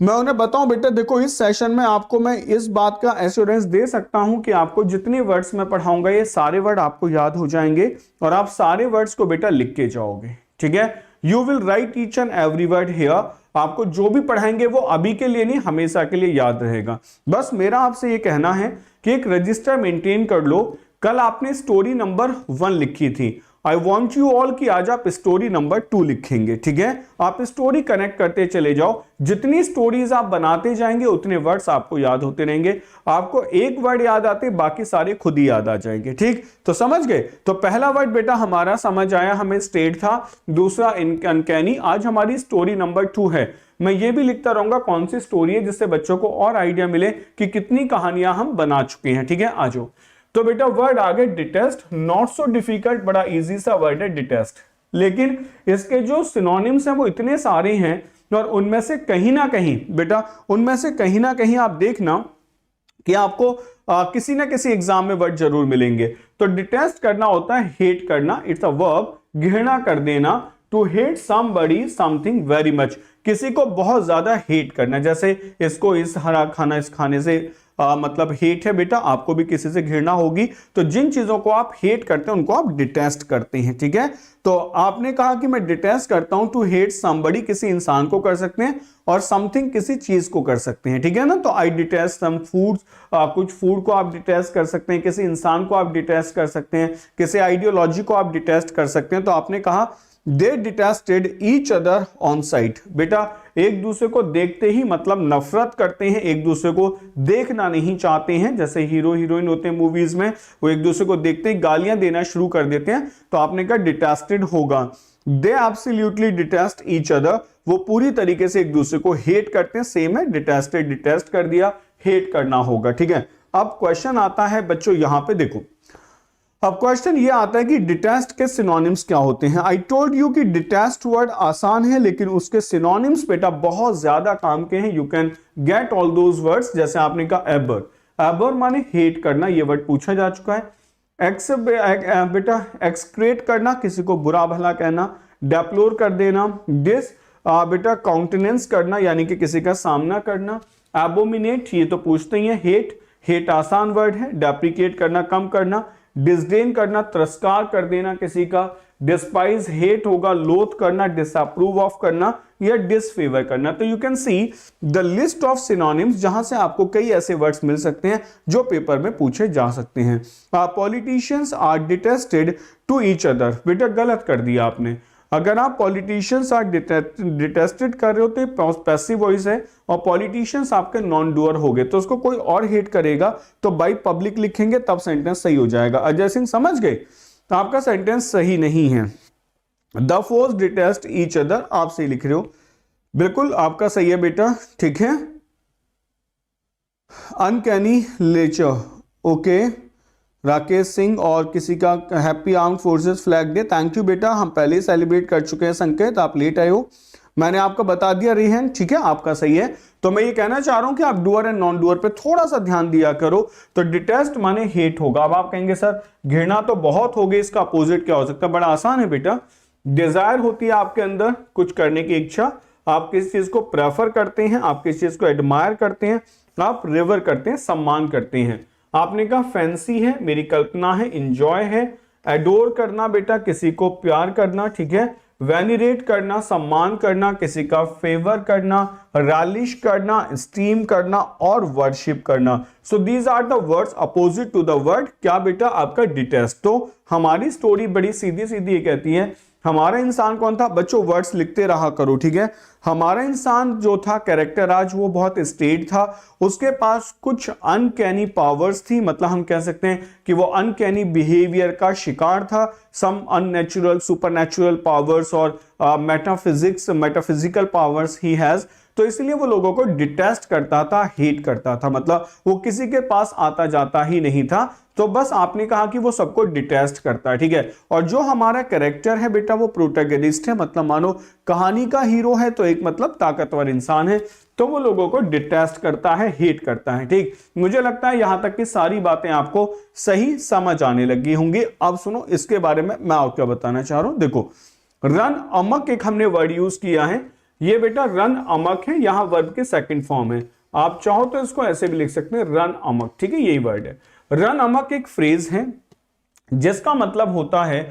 S1: मैं उन्हें बताऊं बेटा देखो इस सेशन में आपको मैं इस बात का एश्योरेंस दे सकता हूं कि आपको जितने वर्ड्स मैं पढ़ाऊंगा ये सारे वर्ड आपको याद हो जाएंगे और आप सारे वर्ड्स को बेटा लिख के जाओगे, ठीक है। You will write each and every word here. आपको जो भी पढ़ाएंगे वो अभी के लिए नहीं, हमेशा के लिए याद रहेगा। बस मेरा आपसे ये कहना है कि एक रजिस्टर मेंटेन कर लो। कल आपने स्टोरी नंबर 1 लिखी थी, आई वॉन्ट यू ऑल कि आज आप स्टोरी नंबर 2 लिखेंगे, ठीक है। आप स्टोरी कनेक्ट करते चले जाओ, जितनी स्टोरीज आप बनाते जाएंगे उतने वर्ड्स आपको याद होते रहेंगे। आपको एक वर्ड याद आते बाकी सारे खुद ही याद आ जाएंगे, ठीक। तो समझ गए। तो पहला वर्ड बेटा हमारा समझ आया, हमें स्टेट था। दूसरा अनकैनी। आज हमारी स्टोरी नंबर 2 है। मैं ये भी लिखता रहूंगा कौन सी स्टोरी है, जिससे बच्चों को और आइडिया मिले कि कितनी कहानियां हम बना चुके हैं, ठीक है। आ जाओ। तो बेटा वर्ड आगे डिटेस्ट, नॉट सो डिफिकल्ट, बड़ा इजी सा वर्ड है डिटेस्ट, लेकिन इसके जो सिनोनिम्स हैं वो इतने सारे हैं और उनमें से कहीं ना कहीं बेटा, उनमें से कहीं ना कहीं आप देखना कि आपको किसी ना किसी एग्जाम में वर्ड जरूर मिलेंगे। तो डिटेस्ट करना होता है हेट करना, इट्स अ वर्ब, घृणा कर देना। To hate somebody something very much, किसी को बहुत ज्यादा हेट करना, जैसे इसको इस हरा खाना इस खाने से मतलब हेट है बेटा, आपको भी किसी से घृणा होगी। तो जिन चीजों को आप हेट करते हैं उनको आप डिटेस्ट करते हैं, ठीक है। तो आपने कहा कि मैं डिटेस्ट करता हूं, टू हेट समबडी किसी इंसान को कर सकते हैं और समथिंग किसी चीज को कर सकते हैं, ठीक है ना। तो आई डिटेस्ट सम फूड्स, कुछ फूड को आप डिटेस्ट कर सकते हैं, किसी इंसान को आप डिटेस्ट कर सकते हैं, किसी आइडियोलॉजी को आप डिटेस्ट कर सकते हैं। तो आपने कहा they detested each other on sight, बेटा एक दूसरे को देखते ही मतलब नफरत करते हैं, एक दूसरे को देखना नहीं चाहते हैं। जैसे हीरो हीरोइन होते हैं मूवीज में, वो एक दूसरे को देखते ही गालियां देना शुरू कर देते हैं। तो आपने कहा डिटेस्टेड होगा। दे एब्सोल्युटली डिटेस्ट ईच अदर, वो पूरी तरीके से एक दूसरे को हेट करते हैं। सेम है, डिटेस्टेड डिटेस्ट कर दिया, हेट करना होगा, ठीक है। अब क्वेश्चन आता है बच्चों, यहां पे देखो, अब क्वेश्चन ये आता है कि डिटेस्ट के सिनोनिम्स क्या होते हैं। आई टोल्ड यू कि डिटेस्ट वर्ड आसान है, लेकिन उसके सिनोनिम्स बेटा बहुत ज्यादा काम के हैं। You can get all those words. जैसे आपने कहा एबर, एबर माने हेट करना, ये वर्ड पूछा जा चुका है। बेटा एक्सक्रेट करना, किसी को बुरा भला कहना। डेप्लोर कर देना। डिस बेटा काउंटेनेंस करना, यानी कि किसी का सामना करना। एबोमिनेट, ये तो पूछते ही है। हेट, हेट आसान वर्ड है। डेप्रिकेट करना, कम करना। डिसडेन करना, तिरस्कार कर देना किसी का। डिस्पाइज, हेट होगा, लोथ करना, डिसअप्रूव ऑफ करना या डिसफेवर करना। तो you can see the list of synonyms, जहां से आपको कई ऐसे वर्ड्स मिल सकते हैं जो पेपर में पूछे जा सकते हैं। Politicians are detested to each other, बेटा गलत कर दिया आपने। अगर आप पॉलिटिशियंस आर डिटेस्टेड कर रहे हो तो पैसिव वॉइस है, और पॉलिटिशियंस आपके नॉन डूअर हो गए, तो उसको कोई और हेट करेगा तो बाई पब्लिक लिखेंगे तब सेंटेंस सही हो जाएगा। अजय सिंह समझ गए, तो आपका सेंटेंस सही नहीं है। The force detest each other, आप सही लिख रहे हो, बिल्कुल आपका सही है बेटा, ठीक है। Uncanny lecher, okay. Rakesh Singh और किसी का happy Armed Forces Flag Day, thank you बेटा, हम पहले ही सेलिब्रेट कर चुके हैं। संकेत आप लेट आए हो, मैंने आपको बता दिया रिहन, ठीक है, आपका सही है। तो मैं ये कहना चाह रहा हूं कि आप डूअर एंड नॉन डूअर पे थोड़ा सा ध्यान दिया करो। तो डिटेस्ट माने हेट होगा। अब आप कहेंगे सर घृणा तो बहुत हो गई, इसका अपोजिट क्या हो सकता है। बड़ा आसान है बेटा, डिजायर होती है आपके अंदर कुछ करने की इच्छा, आप किस चीज को प्रेफर करते हैं, आप किस चीज को एडमायर करते हैं, आप रिवर करते हैं, सम्मान करते हैं। आपने कहा फैंसी है, मेरी कल्पना है, इंजॉय है। एडोर करना बेटा किसी को प्यार करना, ठीक है। वेनिरेट करना, सम्मान करना, किसी का फेवर करना। रालिश करना, स्टीम करना और वर्शिप करना। So these are the words opposite to the word क्या बेटा, आपका डिटेस्ट। तो हमारी स्टोरी बड़ी सीधी सीधी ये कहती है, हमारा इंसान कौन था बच्चों, वर्ड्स लिखते रहा करो, ठीक है। हमारा इंसान जो था कैरेक्टर आज, वो बहुत स्टेट था, उसके पास कुछ अनकैनी पावर्स थी, मतलब हम कह सकते हैं कि वो अनकैनी बिहेवियर का शिकार था। सम अननेचुरल सुपरनेचुरल पावर्स और मेटाफिजिकल पावर्स ही हैज। तो इसलिए वो लोगों को डिटेस्ट करता था, हेट करता था, मतलब वो किसी के पास आता जाता ही नहीं था। तो बस आपने कहा कि वो सबको डिटेस्ट करता है, ठीक है। और जो हमारा कैरेक्टर है बेटा वो प्रोटैगनिस्ट है, मतलब मानो कहानी का हीरो है, तो एक मतलब ताकतवर इंसान है, तो वो लोगों को डिटेस्ट करता है, हेट करता है, ठीक। मुझे लगता है यहां तक की सारी बातें आपको सही समझ आने लगी होंगी। अब सुनो इसके बारे में मैं आपको बताना चाह रहा हूं। देखो रन अमक एक हमने वर्ड यूज किया है, ये बेटा रन अमक है, यहां वर्ब के सेकंड फॉर्म है। आप चाहो तो इसको ऐसे भी लिख सकते हैं, रन अमक, ठीक है, यही वर्ड है। रन अमक एक फ्रेज है जिसका मतलब होता है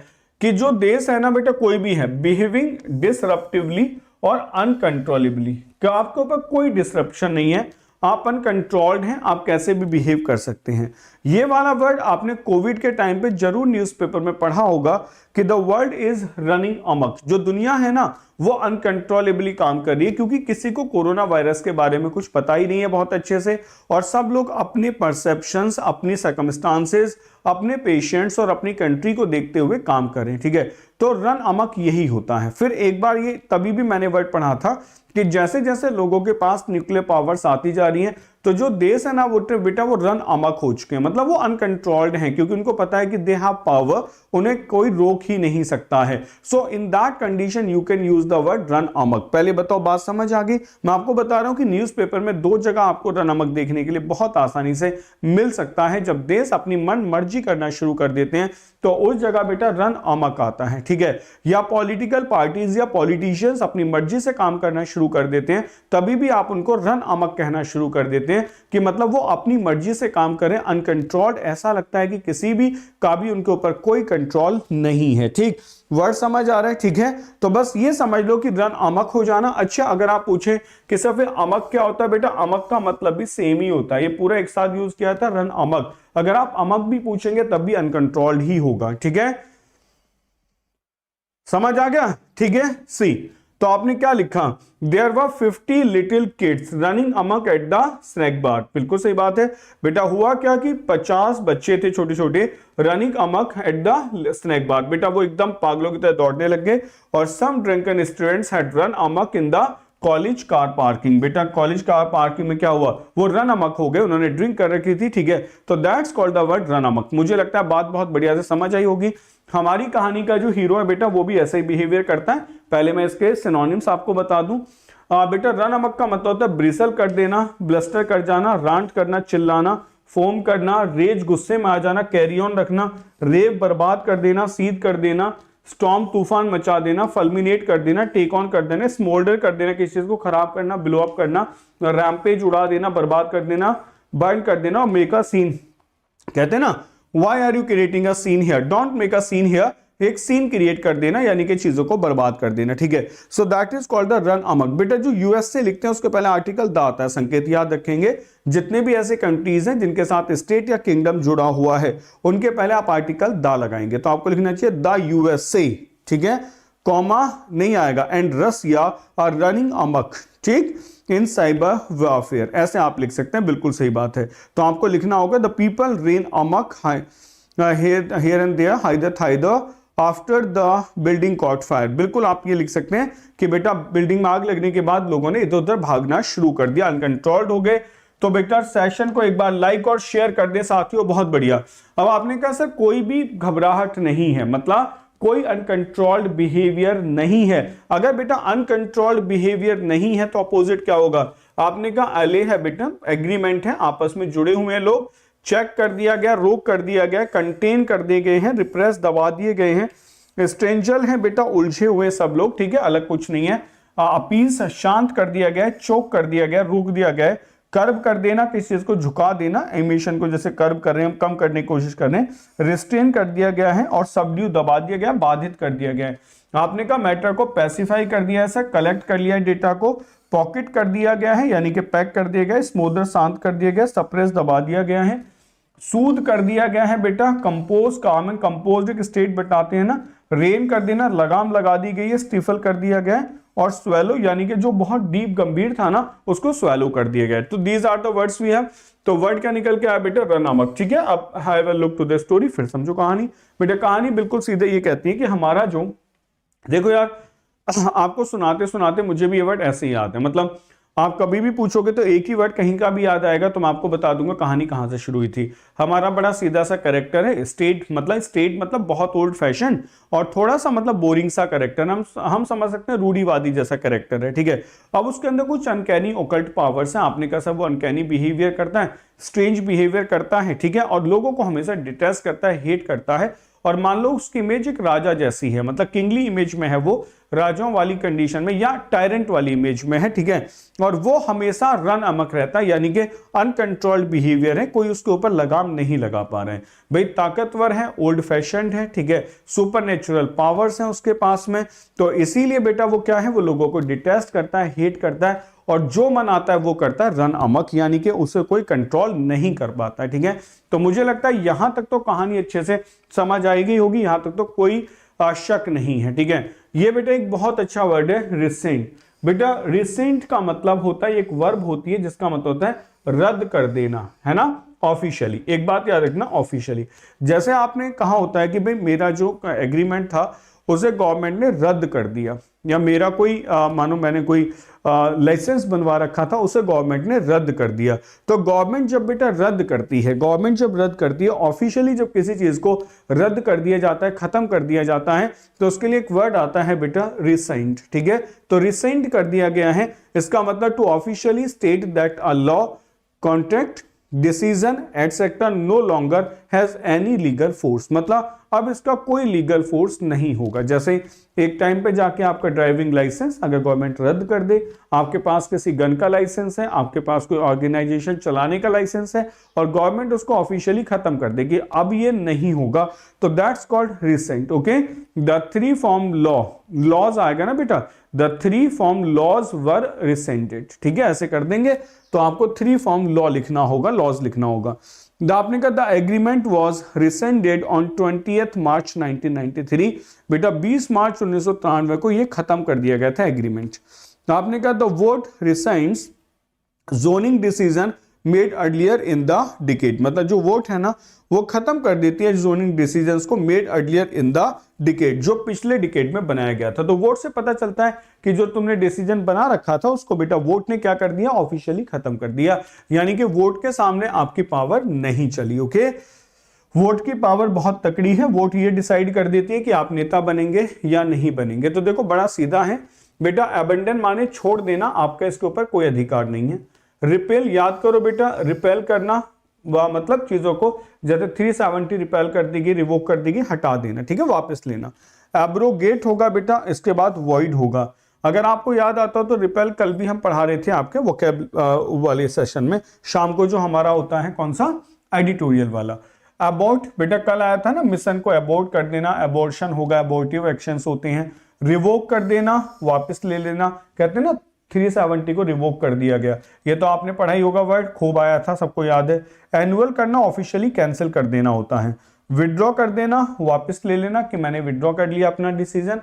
S1: कि जो देश है ना बेटा, कोई भी है, बिहेविंग डिसरप्टिवली और अनकंट्रोलेबली, क्या आपके ऊपर कोई डिसरप्शन नहीं है, आप अनकंट्रोल्ड हैं, आप कैसे भी बिहेव कर सकते हैं। ये वाला वर्ड आपने कोविड के टाइम पे जरूर न्यूज़पेपर में पढ़ा होगा कि द वर्ल्ड इज रनिंग अमक। जो दुनिया है ना वो अनकंट्रोलेबली काम कर रही है, क्योंकि किसी को कोरोना वायरस के बारे में कुछ पता ही नहीं है बहुत अच्छे से, और सब लोग अपने परसेप्शंस, अपनी सर्कमस्टांसेस, अपने पेशेंट्स और अपनी कंट्री को देखते हुए काम कर रहे हैं, ठीक है। तो रन अमक यही होता है। फिर एक बार ये तभी भी मैंने वर्ड पढ़ा था कि जैसे जैसे लोगों के पास न्यूक्लियर पावर्स आती जा रही हैं, तो जो देश है ना वो बेटा वो रन अमक हो चुके हैं, मतलब वो अनकंट्रोल्ड हैं, क्योंकि उनको पता है कि दे हैव पावर, उन्हें कोई रोक ही नहीं सकता है। So in that condition you can use the word run amok. पहले बताओ बात समझ आ गई? मैं आपको बता रहा हूं कि न्यूज़पेपर में 2 जगह आपको रन अमक देखने के लिए बहुत आसानी से मिल सकता है। जब देश अपनी मन मर्जी करना शुरू कर देते हैं तो उस जगह बेटा रन अमक आता है, ठीक है। या पॉलिटिकल पार्टीज या पॉलिटिशियंस अपनी मर्जी से काम करना शुरू कर देते हैं, तभी भी आप उनको रन अमक कहना शुरू कर देते हैं, कि मतलब वो अपनी मर्जी से काम करें, अनकंट्रोल्ड, ऐसा लगता है कि किसी भी का भी उनके ऊपर कोई कंट्रोल नहीं है, ठीक। वर्ड समझ आ रहा है, ठीक है। तो बस ये समझ लो कि रन अमक हो जाना। अच्छा, अगर आप पूछें कि सिर्फ अमक क्या होता है, बेटा अमक का मतलब भी सेम ही होता है, ये पूरा एक साथ यूज किया था, रन अमक। अगर आप अमक भी पूछेंगे तब भी अनकंट्रोल्ड ही होगा, ठीक है, समझ आ गया, ठीक है। सी, तो आपने क्या लिखा, there were 50 little kids running amok at the snack bar. बिल्कुल सही बात है बेटा। हुआ क्या कि 50 बच्चे थे छोटे छोटे, running amok at the snack bar. बेटा वो एकदम पागलों की तरह दौड़ने लग गए। और some drunken students had run amok in the college car parking. बेटा कॉलेज कार पार्किंग में क्या हुआ, वो रन अमक हो गए, उन्होंने ड्रिंक कर रखी थी, ठीक है। तो that's called the word run amok. मुझे लगता है बात बहुत बढ़िया से समझ आई होगी। हमारी कहानी का जो हीरो है बेटा वो भी ऐसे ही बिहेवियर करता है। पहले मैं इसके सिनोनिम्स आपको बता दूं। बेटा रन अमक का मतलब होता है ब्रिसल कर देना, ब्लस्टर कर जाना, रांट करना, चिल्लाना, फोम करना, रेज गुस्से में आ जाना, कैरी ऑन रखना, रेव बर्बाद कर देना, सीध कर देना, स्टॉर्म तूफान मचा देना, फल्मिनेट कर देना, टेक ऑन कर देना, स्मोल्डर कर देना, किसी चीज को खराब करना, ब्लो अप करना, रैम्पेज उड़ा देना, बर्बाद कर देना, बर्न कर देना, और मेक अ सीन। कहते हैं ना, why are you creating a scene here, don't make a scene here, एक सीन क्रिएट कर देना, यानी कि चीजों को बर्बाद कर देना, ठीक है। So that is called the run amok. बेटा जो यूएस से लिखते हैं उसके पहले आर्टिकल द आता है, संकेत याद रखेंगे। जितने भी ऐसे कंट्रीज हैं जिनके साथ स्टेट या किंगडम जुड़ा हुआ है उनके पहले आप आर्टिकल द लगाएंगे। तो आपको लिखना चाहिए द यूएसए, ठीक है, कॉमा नहीं आएगा, एंड रसिया आर रनिंग अमक, ठीक, इन साइबर वॉरफेयर, ऐसे आप लिख सकते हैं, बिल्कुल सही बात है। तो आपको लिखना होगा the people ran amok here and there hither after the building caught fire. बिल्कुल आप ये लिख सकते हैं कि बेटा बिल्डिंग में आग लगने के बाद लोगों ने इधर उधर भागना शुरू कर दिया, अनकंट्रोल्ड हो गए। तो बेटा सेशन को एक बार लाइक और शेयर कर दे साथियों, बहुत बढ़िया। अब आपने कहा सर कोई भी घबराहट नहीं है, मतलब कोई अनकंट्रोल्ड बिहेवियर नहीं है। अगर बेटा अनकंट्रोल्ड बिहेवियर नहीं है तो अपोजिट क्या होगा? आपने कहा अले है बेटा, एग्रीमेंट है, आपस में जुड़े हुए हैं लोग, चेक कर दिया गया, रोक कर दिया गया, कंटेन कर दिए गए हैं, रिप्रेस दबा दिए गए हैं। स्ट्रेंजर हैं बेटा, उलझे हुए सब लोग, ठीक है, अलग कुछ नहीं है। अपीस शांत कर दिया गया, चोक कर दिया गया, रोक दिया गया। कर्व कर देना, किसी चीज को झुका देना, एमिशन को जैसे कर्व कर रहे हैं, कम करने की कोशिश कर रहे हैं। रिस्ट्रेन कर दिया गया है, और सबड्यू दबा दिया गया, बाधित कर दिया गया है। आपने कहा मैटर को पैसिफाई कर दिया है, कलेक्ट कर लिया है डेटा को, पॉकेट कर दिया गया है यानी कि पैक कर दिया गया है, स्मूदर शांत कर दिया गया, सप्रेस दबा दिया गया है, सूद कर दिया गया है बेटा, कंपोज काम कंपोज एक स्टेट बताते हैं ना, रेन कर देना, लगाम लगा दी गई है, स्टिफल कर दिया गया है, और स्वेलो यानी कि जो बहुत डीप गंभीर था ना उसको स्वेलो कर दिया गया। तो these are the words we have. तो वर्ड क्या निकल के आया बेटा? रन अमक, ठीक है। अब have a look to the story, फिर समझो कहानी। बेटा कहानी बिल्कुल सीधे ये कहती है कि हमारा जो, देखो यार आपको सुनाते सुनाते मुझे भी ये वर्ड ऐसे ही याद है, मतलब आप कभी भी पूछोगे तो एक ही वर्ड कहीं का भी याद आएगा, तो मैं आपको बता दूंगा कहानी कहां से शुरू हुई थी। हमारा बड़ा सीधा सा कैरेक्टर है, स्टेट मतलब बहुत ओल्ड फैशन और थोड़ा सा मतलब बोरिंग सा कैरेक्टर, हम समझ सकते हैं रूढ़िवादी जैसा कैरेक्टर है, ठीक है। अब उसके अंदर कुछ अनकैनी ओकल्ट पावर्स हैं, आपने कहा सब वो अनकैनी बिहेवियर करता है, स्ट्रेंज बिहेवियर करता है, ठीक है, और लोगों को हमेशा डिटेस्ट करता है, हेट करता है। और मान लो उसकी इमेज एक राजा जैसी है, मतलब किंगली इमेज में है वो, राजाओं वाली कंडीशन में या टायरेंट वाली इमेज में है, ठीक है। और वो हमेशा रन अमक रहता है, यानी कि अनकंट्रोल्ड बिहेवियर है, कोई उसके ऊपर लगाम नहीं लगा पा रहे हैं। भाई ताकतवर है, ओल्ड फैशनड है, ठीक है, सुपर नेचुरल पावर्स हैं उसके पास में, तो इसीलिए बेटा वो क्या है, वो लोगों को डिटेस्ट करता है, हेट करता है, और जो मन आता है वो करता है रन अमक, यानी कि उसे कोई कंट्रोल नहीं कर पाता है, ठीक है। तो मुझे लगता है यहां तक तो कहानी अच्छे से समझ आएगी होगी, यहां तक तो कोई शक नहीं है, ठीक है। ये बेटा एक बहुत अच्छा वर्ड है रिसेंट। बेटा रिसेंट का मतलब होता है, एक वर्ब होती है जिसका मतलब होता है रद्द कर देना, है ना, ऑफिशियली। एक बात याद रखना, ऑफिशियली। जैसे आपने कहा होता है कि भाई मेरा जो एग्रीमेंट था उसे गवर्नमेंट ने रद्द कर दिया, या मेरा कोई मानो मैंने कोई लाइसेंस बनवा रखा था उसे गवर्नमेंट ने रद्द कर दिया। तो गवर्नमेंट जब बेटा रद्द करती है, गवर्नमेंट जब रद्द करती है ऑफिशियली, जब किसी चीज को रद्द कर दिया जाता है, खत्म कर दिया जाता है, तो उसके लिए एक वर्ड आता है बेटा रिसेंट, ठीक है। तो रिसेंट कर दिया गया है, इसका मतलब to officially state that a law, contract, decision etcetera no longer has any legal force, मतलब अब इसका कोई लीगल फोर्स नहीं होगा। जैसे एक टाइम पे जाके आपका ड्राइविंग लाइसेंस अगर गवर्नमेंट रद्द कर दे, आपके पास किसी गन का लाइसेंस है, आपके पास कोई ऑर्गेनाइजेशन चलाने का लाइसेंस है, और गवर्नमेंट उसको ऑफिशियली खत्म कर देगी, अब ये नहीं होगा, तो that's called rescind, okay. The three farm law, laws आएगा ना बेटा, the three farm laws were rescinded, ठीक है, ऐसे कर देंगे तो आपको थ्री फॉर्म लॉ लिखना होगा, लॉज लिखना होगा। आपने कहा द एग्रीमेंट वॉज रिसेंडेड ऑन 20 मार्च 1993, बेटा 20 मार्च 1993 को ये खत्म कर दिया गया था एग्रीमेंट। आपने कहा the vote rescinds zoning decision made earlier in the decade, मतलब जो वोट है ना वो खत्म कर देती है जोनिंग डिसीजंस को, made earlier in the decade, जो पिछले डिकेड में बनाया गया था। तो वोट से पता चलता है कि जो तुमने डिसीजन बना रखा था उसको बेटा वोट ने क्या कर दिया, ऑफिशियली खत्म कर दिया, यानी कि वोट के सामने आपकी पावर नहीं चली, ओके। वोट की पावर बहुत तकड़ी है, वोट ये डिसाइड कर देती है कि आप नेता बनेंगे या नहीं बनेंगे। तो देखो बड़ा सीधा है बेटा, अबेंडन माने छोड़ देना, आपका इसके ऊपर कोई अधिकार नहीं है। रिपेल याद करो बेटा, रिपेल करना मतलब चीजों को जैसे 370 रिपेल कर देगी, रिवोक कर देगी, हटा देना, ठीक है, वापस लेना। एब्रोगेट होगा बेटा, इसके बाद वॉइड होगा। अगर आपको याद आता हो तो रिपेल कल भी हम पढ़ा रहे थे आपके वोकैब वाले सेशन में, शाम को जो हमारा होता है कौन सा, एडिटोरियल वाला। अबॉर्ट बेटा कल आया था ना, मिशन को अबॉर्ट कर देना, अबॉर्शन होगा, अबॉर्टिव एक्शंस होते हैं। रिवोक कर देना, वापस ले लेना, कहते हैं ना 370 को रिवोक कर दिया गया, ये तो आपने पढ़ा ही होगा, वर्ड खूब आया था, सबको याद है। एनुअल करना, ऑफिशियली कैंसिल कर देना होता है। विड्रॉ कर देना, वापस ले लेना कि मैंने विड्रॉ कर लिया अपना डिसीजन,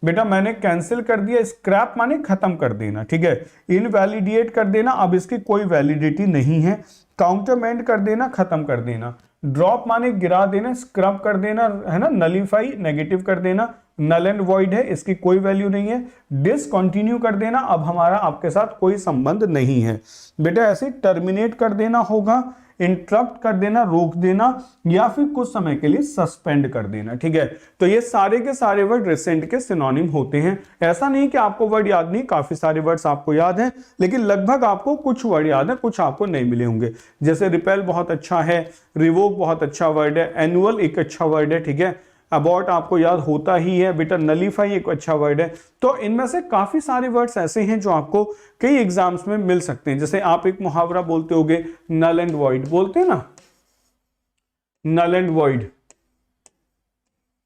S1: बेटा मैंने कैंसिल कर दिया। स्क्रैप माने खत्म कर देना, ठीक है। इनवैलिडेट कर देना, अब इसकी कोई वैलिडिटी नहीं है। काउंटरमेंट कर देना, खत्म कर देना। ड्रॉप माने गिरा देना, स्क्रब कर देना, है ना, नलीफाई नेगेटिव कर देना, नल एंड वॉइड है, इसकी कोई वैल्यू नहीं है। डिसकंटिन्यू कर देना, अब हमारा आपके साथ कोई संबंध नहीं है। बेटा ऐसे टर्मिनेट कर देना होगा, इंटरप्ट कर देना, रोक देना, या फिर कुछ समय के लिए सस्पेंड कर देना, ठीक है। तो ये सारे के सारे वर्ड रिसेंट के सिनोनिम होते हैं। ऐसा नहीं कि आपको वर्ड याद नहीं, काफी सारे वर्ड्स आपको याद हैं, लेकिन लगभग आपको कुछ वर्ड याद है, कुछ आपको नहीं मिले होंगे। जैसे रिपेल बहुत अच्छा है, रिवोक बहुत अच्छा वर्ड है, एनुअल एक अच्छा वर्ड है, ठीक है। अबॉर्ट आपको याद होता ही है बेटा, नलीफाई एक अच्छा वर्ड है। तो इनमें से काफी सारे वर्ड्स ऐसे हैं जो आपको कई एग्जाम्स में मिल सकते हैं। जैसे आप एक मुहावरा बोलते होगे, नल एंड वॉइड बोलते हैं ना, नल एंड वॉइड,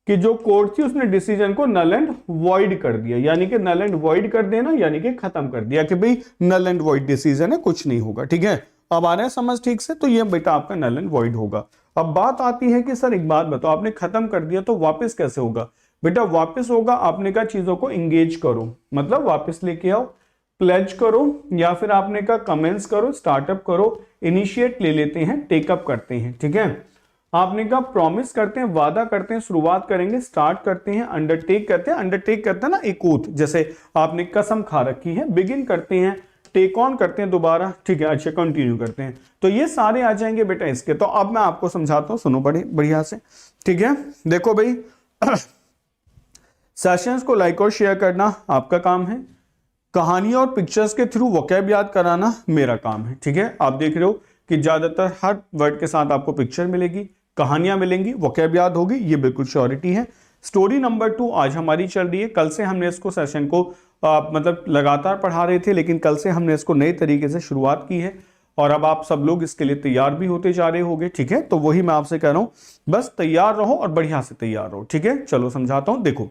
S1: कि जो कोर्ट थी उसने डिसीजन को नल एंड वॉइड कर दिया, यानी कि नल एंड वॉइड कर देना, यानी कि खत्म कर दिया कि भाई नल एंड वॉइड डिसीजन है, कुछ नहीं होगा, ठीक है। अब आ रहे हैं समझ ठीक से, तो ये बेटा आपका नल एंड वॉइड होगा। अब बात आती है कि सर एक बात बताओ, आपने खत्म कर दिया तो वापस कैसे होगा? बेटा वापस होगा, आपने कहा चीजों को इंगेज करो, मतलब वापस लेके आओ, प्लेज करो, या फिर आपने कहा कमेंस करो, स्टार्टअप करो, इनिशिएट ले लेते हैं, टेकअप करते हैं, ठीक है। आपने कहा प्रॉमिस करते हैं, वादा करते हैं, शुरुआत करेंगे, स्टार्ट करते हैं, अंडरटेक करते हैं, अंडरटेक करते हैं ना एक ओथ, जैसे आपने कसम खा रखी है, बिगिन करते हैं, टेक ऑन करते हैं दोबारा, ठीक है, अच्छा कंटिन्यू करते हैं। तो ये सारे आ जाएंगे बेटा इसके। तो अब मैं आपको समझाता हूं, सुनो बड़े बढ़िया से, ठीक है। देखो भाई सेशंस को लाइक और शेयर करना आपका काम है, कहानियों और पिक्चर्स के थ्रू वोकैब याद कराना मेरा काम है, ठीक है। आप देख रहे हो कि ज्यादातर हर वर्ड के साथ आपको पिक्चर मिलेगी, कहानियां मिलेंगी, वोकैब याद होगी, ये बिल्कुल श्योरिटी है। स्टोरी नंबर 2 आज हमारी चल रही है। कल से हमने इसको सेशन को मतलब लगातार पढ़ा रहे थे, लेकिन कल से हमने इसको नए तरीके से शुरुआत की है और अब आप सब लोग इसके लिए तैयार भी होते जा रहे होंगे। ठीक है, तो वही मैं आपसे कह रहा हूं, बस तैयार रहो और बढ़िया से तैयार रहो। ठीक है, चलो समझाता हूं। देखो,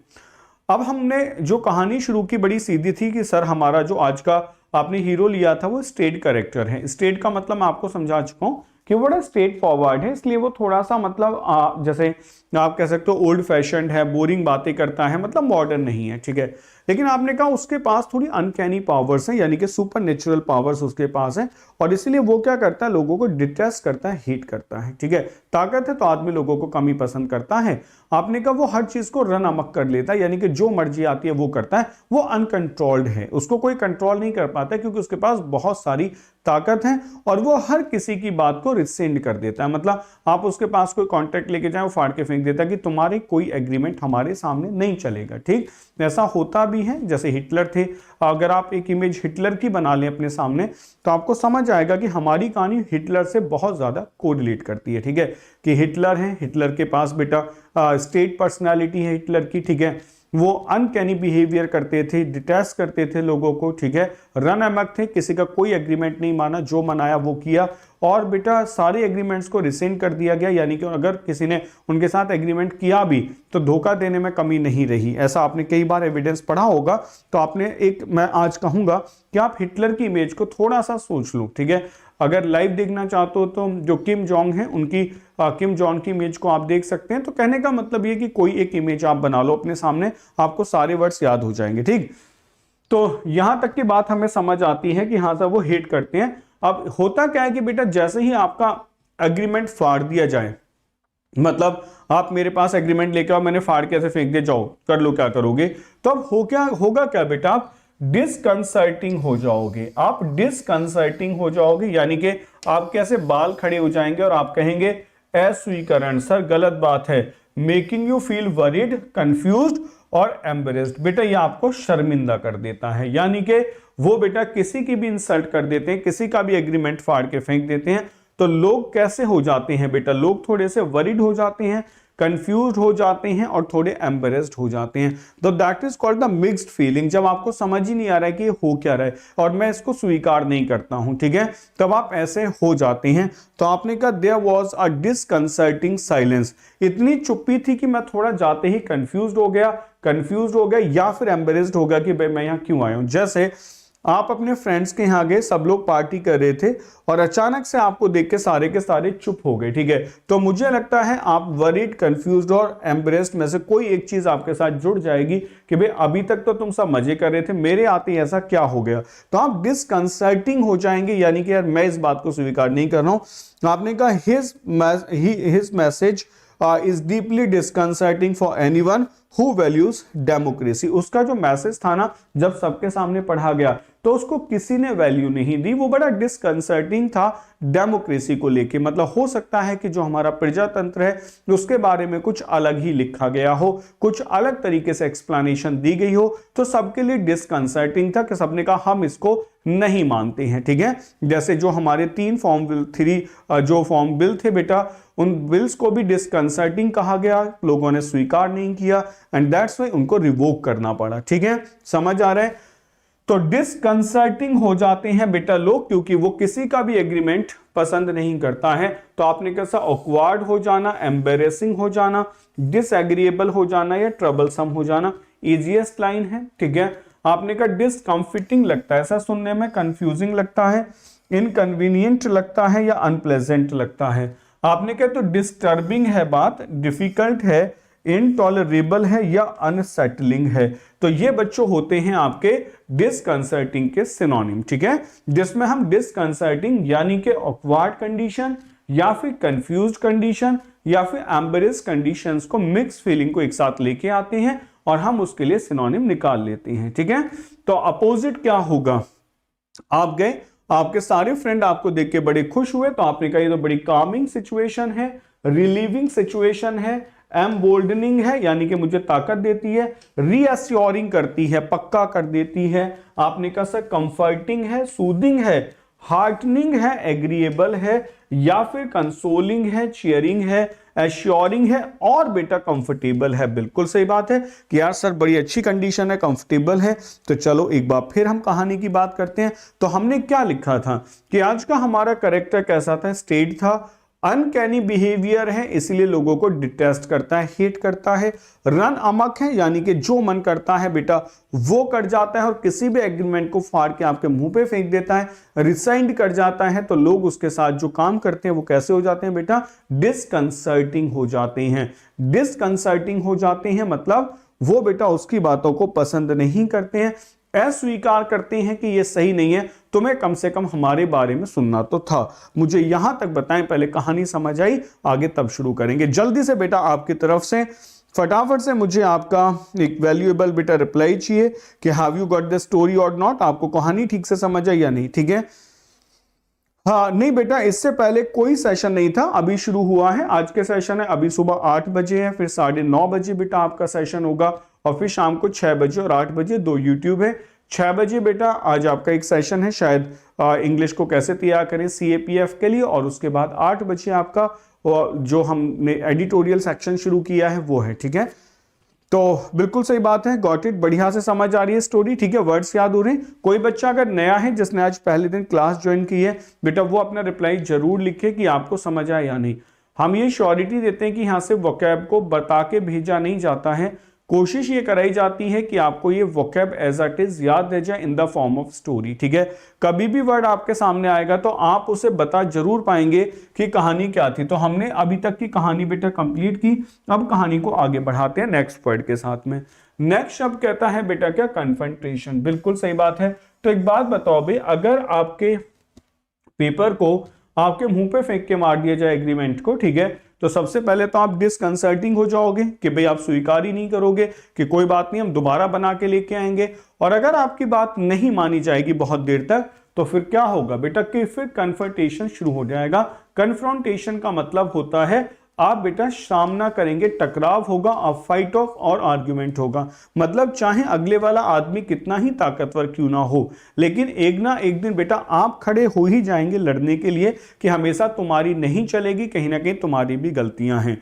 S1: अब हमने जो कहानी शुरू की बड़ी सीधी थी कि सर हमारा जो आज का आपने हीरो लिया था वो स्टेट कैरेक्टर है। स्टेट का मतलब मैं आपको समझा चुका हूं कि वो बड़ा स्ट्रेट फॉरवर्ड है, इसलिए वो थोड़ा सा मतलब जैसे आप कह सकते हो ओल्ड फैशनड है, बोरिंग बातें करता है, मतलब मॉडर्न नहीं है। ठीक है, लेकिन आपने कहा उसके पास थोड़ी अनकैनी पावर्स हैं, यानी कि सुपर नेचुरल पावर्स उसके पास हैं, और इसलिए वो क्या करता है, लोगों को डिटेस्ट करता है, हेट करता है। ठीक है, ताकत है तो आदमी लोगों को कम ही पसंद करता है। आपने कहा वो हर चीज को रन अमक कर लेता है, यानी कि जो मर्जी आती है वो करता है, वो अनकंट्रोल्ड है, उसको कोई कंट्रोल नहीं कर पाता क्योंकि उसके पास बहुत सारी ताकत है और वो हर किसी की बात को रिसेंड कर देता है। मतलब आप उसके पास कोई कॉन्ट्रैक्ट लेके जाए, वो फाड़ के फेंक देता है कि तुम्हारी कोई एग्रीमेंट हमारे सामने नहीं चलेगा। ठीक, ऐसा होता भी है, जैसे हिटलर थे। अगर आप एक इमेज हिटलर की बना लें अपने सामने तो आपको समझ आएगा कि हमारी कहानी हिटलर से बहुत ज्यादा कोरिलेट करती है। ठीक है, कि हिटलर है, हिटलर के पास बेटा स्टेट पर्सनालिटी है हिटलर की। ठीक है, वो अनकैनी बिहेवियर करते थे, डिटेस्ट करते थे लोगों को। ठीक है, रन अमक थे, किसी का कोई एग्रीमेंट नहीं माना, जो मनाया वो किया, और बेटा सारे एग्रीमेंट्स को रिसेंड कर दिया गया, यानी कि अगर किसी ने उनके साथ एग्रीमेंट किया भी तो धोखा देने में कमी नहीं रही। ऐसा आपने कई बार एविडेंस पढ़ा होगा। तो आपने एक, मैं आज कहूंगा कि आप हिटलर की इमेज को थोड़ा सा सोच लो। ठीक है, अगर लाइव देखना चाहते हो तो जो किम जोंग है उनकी किम जोंग की इमेज को आप देख सकते हैं। तो कहने का मतलब ये कि कोई एक इमेज आप बना लो अपने सामने, आपको सारे वर्ड्स याद हो जाएंगे। ठीक, तो यहां तक की बात हमें समझ आती है कि हाँ सर वो हेट करते हैं। अब होता क्या है कि बेटा जैसे ही आपका एग्रीमेंट फाड़ दिया जाए, मतलब आप मेरे पास एग्रीमेंट लेके आओ, मैंने फाड़ के ऐसे फेंक दे, जाओ कर लो क्या करोगे, तो अब होगा क्या बेटा, आप डिसकंसर्टिंग हो जाओगे। आप डिसकंसर्टिंग हो जाओगे, यानी कि आप कैसे बाल खड़े हो जाएंगे और आप कहेंगे अस्वीकरण, सर गलत बात है, making you feel worried, confused और एम्बेरेस्ड। बेटा ये आपको शर्मिंदा कर देता है, यानी कि वो बेटा किसी की भी इंसल्ट कर देते हैं, किसी का भी एग्रीमेंट फाड़ के फेंक देते हैं, तो लोग कैसे हो जाते हैं बेटा, लोग थोड़े से वरीड हो जाते हैं, कंफ्यूज्ड हो जाते हैं और थोड़े एम्बेरेस्ड हो जाते हैं। तो that is called the mixed feeling, जब आपको समझ ही नहीं आ रहा है कि ये हो क्या रहा है और मैं इसको स्वीकार नहीं करता हूं। ठीक है, तब आप ऐसे हो जाते हैं। तो आपने कहा there was a disconcerting silence, इतनी चुप्पी थी कि मैं थोड़ा जाते ही कंफ्यूज्ड हो गया या फिर एम्बेरेस्ड हो गया कि भाई मैं यहां क्यों आया हूं। जैसे आप अपने फ्रेंड्स के यहाँ गए, सब लोग पार्टी कर रहे थे और अचानक से आपको देख के सारे चुप हो गए। ठीक है, तो मुझे लगता है आप वरीड, कंफ्यूज्ड और एम्बरेस्ड में से कोई एक चीज आपके साथ जुड़ जाएगी कि भाई अभी तक तो तुम सब मजे कर रहे थे, मेरे आते ही ऐसा क्या हो गया। तो आप डिसकंसर्टिंग हो जाएंगे, यानी कि यार मैं इस बात को स्वीकार नहीं कर रहा हूं। आपने कहा his message is deeply disconcerting for anyone who values democracy. उसका जो मैसेज था ना, जब सबके सामने पढ़ा गया तो उसको किसी ने वैल्यू नहीं दी, वो बड़ा डिस्कंसर्टिंग था डेमोक्रेसी को लेके। मतलब हो सकता है कि जो हमारा प्रजातंत्र है उसके बारे में कुछ अलग ही लिखा गया हो, कुछ अलग तरीके से एक्सप्लेनेशन दी गई हो, तो सबके लिए डिस्कंसर्टिंग था कि सबने कहा हम इसको नहीं मानते हैं। ठीक है, जैसे जो हमारे 3 फॉर्म बिल 3 जो फॉर्म बिल थे बेटा, उन बिल्स को भी डिस्कंसर्टिंग कहा गया, लोगों ने स्वीकार नहीं किया एंड दैट्स व्हाई उनको रिवोक करना पड़ा। ठीक है, समझ आ रहा है। तो डिसकंसर्टिंग हो जाते हैं बेटा लोग, क्योंकि वो किसी का भी एग्रीमेंट पसंद नहीं करता है। तो आपने कैसा ऑकवर्ड हो जाना, एम्बेरेसिंग हो जाना, डिसएग्रीएबल हो जाना या ट्रबलसम हो जाना, इजीएस्ट लाइन है। ठीक है, आपने कहा डिसकंफर्टिंग लगता है, ऐसा सुनने में कंफ्यूजिंग लगता है, इनकन्वीनियंट लगता है या अनप्लेजेंट लगता है। आपने कहा तो डिस्टर्बिंग है बात, डिफिकल्ट है, इनटॉलरेबल है या अनसेटलिंग है। तो ये बच्चों होते हैं आपके डिसकंसर्टिंग के सिनोनिम। ठीक है, जिसमें हम डिसकंसर्टिंग यानी कि ऑकवर्ड कंडीशन या फिर कंफ्यूज्ड कंडीशन या फिर एम्बेरेस्ड कंडीशंस को, मिक्स फीलिंग को एक साथ लेके आते हैं और हम उसके लिए सिनोनिम निकाल लेते हैं। ठीक है, तो अपोजिट क्या होगा, आप गए, आपके सारे फ्रेंड आपको देख के बड़े खुश हुए, तो आपने कहा ये तो बड़ी कामिंग सिचुएशन है, रिलीविंग सिचुएशन है, एम्बोल्डनिंग है यानी कि मुझे ताकत देती है, रीअश्योरिंग करती है, पक्का कर देती है। आपने कहा सर कंफर्टिंग है, सूदिंग है, हार्टनिंग है, एग्रीएबल है या फिर कंसोलिंग है, चीयरिंग है, एश्योरिंग है और बेटा कंफर्टेबल है। बिल्कुल सही बात है कि यार सर बड़ी अच्छी कंडीशन है, कंफर्टेबल है। तो चलो एक बार फिर हम कहानी की बात करते हैं। तो हमने क्या लिखा था कि आज का हमारा कैरेक्टर कैसा था, स्टेट था, अनकैनी बिहेवियर है इसलिए लोगों को डिटेस्ट करता है, हेट करता है। रन अमक है यानी कि जो मन करता है बेटा वो कर जाता है और किसी भी एग्रीमेंट को फाड़ के आपके मुंह पे फेंक देता है। रिसाइंड कर जाता है तो लोग उसके साथ जो काम करते हैं वो कैसे हो जाते हैं बेटा, डिसकंसर्टिंग हो जाते हैं। डिसकंसर्टिंग हो जाते हैं मतलब वो बेटा उसकी बातों को पसंद नहीं करते हैं, अस्वीकार करते हैं कि ये सही नहीं है, तुम्हें कम से कम हमारे बारे में सुनना तो था। मुझे यहां तक बताएं, पहले कहानी समझ आई, आगे तब शुरू करेंगे। जल्दी से बेटा आपकी तरफ से फटाफट से मुझे आपका एक वैल्यूएबल बेटा रिप्लाई चाहिए कि have you got the story और नॉट, आपको कहानी ठीक से समझ आई या नहीं। ठीक है, हाँ नहीं बेटा इससे पहले कोई सेशन नहीं था, अभी शुरू हुआ है। आज के सेशन है, अभी सुबह 8 बजे है, फिर 9:30 बजे बेटा आपका सेशन होगा और फिर शाम को 6 बजे और 8 बजे 2 यूट्यूब है। 6 बजे बेटा आज आपका एक सेशन है शायद इंग्लिश को कैसे तैयार करें CAPF के लिए, और उसके बाद 8 बजे आपका जो हमने एडिटोरियल सेक्शन शुरू किया है वो है। ठीक है, तो बिल्कुल सही बात है, गॉट इट, बढ़िया से समझ आ रही है स्टोरी। ठीक है, वर्ड्स याद हो रहे हैं। कोई बच्चा अगर नया है जिसने आज पहले दिन क्लास ज्वाइन की है बेटा वो अपना रिप्लाई जरूर लिखे कि आपको समझ आया या नहीं। हम ये श्योरिटी देते हैं कि यहाँ से वोकैब को बता के भेजा नहीं जाता है, कोशिश ये कराई जाती है कि आपको ये वोकैब एज इट इज याद रह जाए in the form of story. ठीक है, कभी भी वर्ड आपके सामने आएगा तो आप उसे बता जरूर पाएंगे कि कहानी क्या थी। तो हमने अभी तक की कहानी बेटा कंप्लीट की, अब कहानी को आगे बढ़ाते हैं नेक्स्ट वर्ड के साथ में। नेक्स्ट शब्द कहता है बेटा क्या, कन्फ्रंटेशन। बिल्कुल सही बात है। तो एक बात बताओ भाई, अगर आपके पेपर को आपके मुंह पे फेंक के मार दिया जाए एग्रीमेंट को, ठीक है, तो सबसे पहले तो आप डिसकंसर्टिंग हो जाओगे कि भाई आप स्वीकार ही नहीं करोगे कि कोई बात नहीं हम दोबारा बना के लेके आएंगे। और अगर आपकी बात नहीं मानी जाएगी बहुत देर तक तो फिर क्या होगा बेटा कि फिर कन्फ्रंटेशन शुरू हो जाएगा। कन्फ्रंटेशन का मतलब होता है आप बेटा सामना करेंगे, टकराव होगा, अब फाइट ऑफ और आर्ग्यूमेंट होगा। मतलब चाहे अगले वाला आदमी कितना ही ताकतवर क्यों ना हो, लेकिन एक ना एक दिन बेटा आप खड़े हो ही जाएंगे लड़ने के लिए कि हमेशा तुम्हारी नहीं चलेगी, कहीं ना कहीं तुम्हारी भी गलतियां हैं।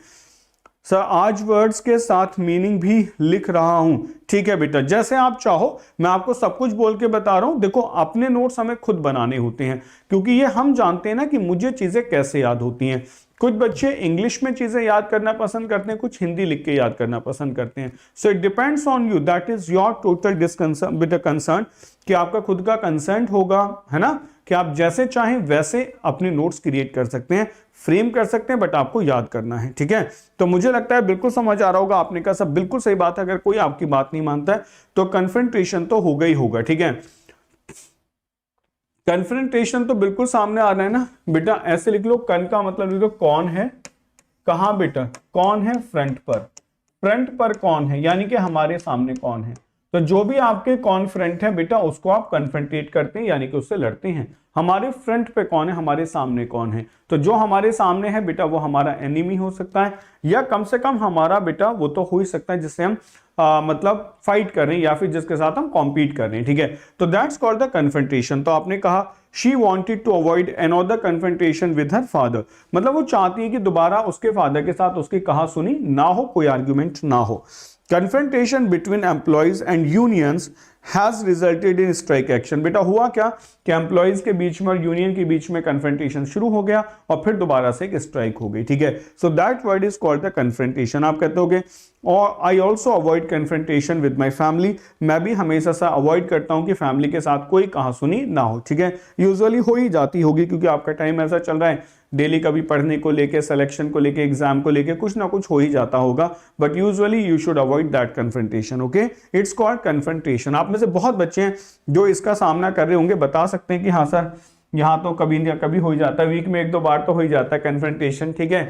S1: सर आज वर्ड्स के साथ मीनिंग भी लिख रहा हूं। ठीक है बेटा, जैसे आप चाहो, मैं आपको सब कुछ बोल के बता रहा हूं। देखो अपने नोट्स हमें खुद बनाने होते हैं क्योंकि ये हम जानते हैं ना कि मुझे चीजें कैसे याद होती हैं। कुछ बच्चे इंग्लिश में चीजें याद करना पसंद करते हैं, कुछ हिंदी लिख के याद करना पसंद करते हैं। So it depends on you, that is your total disconcern with concern कि आपका खुद का कंसर्न होगा, है ना, कि आप जैसे चाहें वैसे अपने नोट्स क्रिएट कर सकते हैं, फ्रेम कर सकते हैं, बट आपको याद करना है। ठीक है, तो मुझे लगता है बिल्कुल समझ आ रहा होगा। आपने कहा सब बिल्कुल सही बात है, अगर कोई आपकी बात नहीं मानता है तो कन्फ्रंटेशन तो होगा ही होगा। ठीक है, कन्फ्रंटेशन तो बिल्कुल सामने आ रहा है ना बेटा, ऐसे लिख लो, कन का मतलब लिख लो कौन है, कहां बेटा, कौन है फ्रंट पर, फ्रंट पर कौन है यानी कि हमारे सामने कौन है। तो जो भी आपके कौन फ्रंट है बेटा उसको आप कन्फ्रंटेट करते हैं यानी कि उससे लड़ते हैं। हमारे फ्रंट पे कौन है, हमारे सामने कौन है, तो जो हमारे सामने है बेटा वो हमारा एनिमी हो सकता है या कम से कम हमारा बेटा वो तो हो ही सकता है जिससे हम मतलब फाइट कर रहे हैं या फिर जिसके साथ हम कॉम्पीट कर रहे हैं। ठीक है, तो दैट्स कॉल्ड द कन्फ्रंटेशन। तो आपने कहा she wanted to avoid another confrontation with her father, मतलब वो चाहती है कि दोबारा उसके फादर के साथ उसकी कहा सुनी ना हो, कोई आर्ग्यूमेंट ना हो। Confrontation between employees and unions has resulted in strike action। बेटा हुआ क्या कि एम्प्लॉइज के बीच में और यूनियन के बीच में कन्फ्रंटेशन शुरू हो गया और फिर दोबारा से एक स्ट्राइक हो गई। ठीक है, so that word is called the confrontation. आप कहते होगे और I also avoid confrontation with my family, मैं भी हमेशा से अवॉइड करता हूं कि फैमिली के साथ कोई कहासुनी ना हो। ठीक है, यूजुअली हो ही जाती होगी क्योंकि आपका टाइम ऐसा चल रहा है, डेली कभी पढ़ने को लेके, सिलेक्शन को लेके, एग्जाम को लेके कुछ ना कुछ हो ही जाता होगा, but usually you should avoid that confrontation. Okay, it's called confrontation. आप में से बहुत बच्चे हैं जो इसका सामना कर रहे होंगे, बता सकते हैं कि हाँ सर यहाँ तो कभी ना कभी हो ही जाता है, वीक में 1-2 बार तो हो ही जाता है कन्फ्रंटेशन। ठीक है,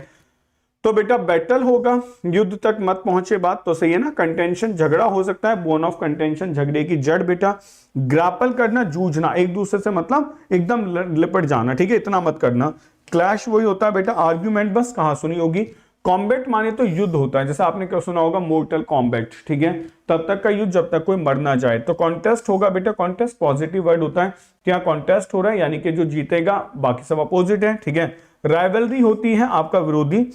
S1: तो बेटा बैटल होगा, युद्ध तक मत पहुंचे, बात तो सही है ना। कंटेंशन झगड़ा हो सकता है, बोन ऑफ कंटेंशन झगड़े की जड़ बेटा। ग्रापल करना, जूझना, एक दूसरे से मतलब एकदम लिपट जाना। ठीक है, इतना मत करना। क्लैश वही होता है बेटा, आर्ग्यूमेंट बस कहां सुनी होगी। कॉम्बैट माने तो युद्ध होता है, जैसे आपने क्या सुना होगा, मोर्टल कॉम्बैट। ठीक है, तब तक का युद्ध जब तक कोई मर ना जाए। तो कॉन्टेस्ट होगा बेटा, कॉन्टेस्ट पॉजिटिव वर्ड होता है, क्या कॉन्टेस्ट हो रहा है यानी कि जो जीतेगा, बाकी सब अपोजिट है। ठीक है, राइवलरी होती है आपका विरोधी,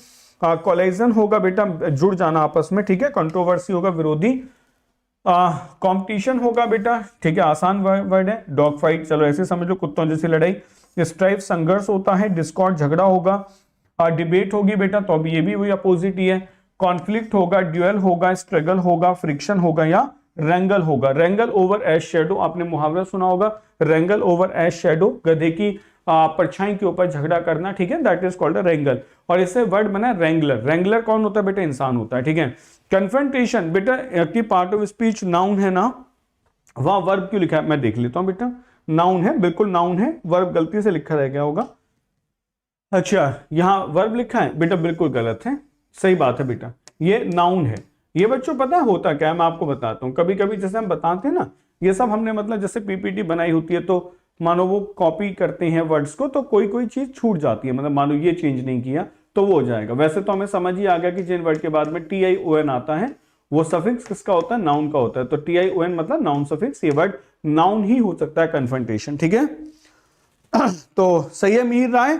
S1: कोलाइजन होगा बेटा, जुड़ जाना आपस में, ठीक है। कंट्रोवर्सी होगा, विरोधी। कंपटीशन होगा बेटा, ठीक है, आसान वर्ड है। डॉग फाइट, चलो ऐसे समझ लो, कुत्तों जैसी लड़ाई। स्ट्राइफ, संघर्ष होता है। डिस्कॉर्ड, झगड़ा होगा। डिबेट होगी बेटा, तो अभी ये भी वही अपोजिट ही है। कॉन्फ्लिक्ट होगा, ड्यूएल होगा, स्ट्रगल होगा, फ्रिक्शन होगा या रेंगल होगा। रेंगल ओवर एज शेडो, आपने मुहावरा सुना होगा, रेंगल ओवर एज शेडो, गधे की परछाई के ऊपर झगड़ा करना, ठीक है, दैट इज कॉल्ड अ रेंगल। और इससे वर्ड बना रेंगलर। रेंगलर कौन होता है बेटा? इंसान होता है, ठीक है। कन्फ्रंटेशन बेटा की पार्ट ऑफ स्पीच नाउन है ना, वहां वर्ब क्यों लिखा है मैं देख लेता हूं बेटा। नाउन है, बिल्कुल नाउन है, वर्ब गलती से लिखा रह गया होगा। अच्छा, यहां वर्ब लिखा है बेटा, बिल्कुल गलत है, सही बात है बेटा, ये नाउन है। ये बच्चों पता है होता क्या है, मैं आपको बताता हूं। कभी कभी जैसे हम बताते हैं ना, ये सब हमने मतलब जैसे पीपीटी बनाई होती है, तो मानो वो कॉपी करते हैं वर्ड्स को, तो कोई कोई चीज छूट जाती है, मतलब मानो ये चेंज नहीं किया तो वो हो जाएगा। वैसे तो हमें समझ ही आ गया कि जिन वर्ड के बाद में TION आता है वो सफिक्स किसका होता है? नाउन का होता है। तो TION मतलब नाउन सफिक्स, ये वर्ड नाउन ही हो सकता है, कन्फ्रंटेशन, ठीक है। तो सही है मीर राय?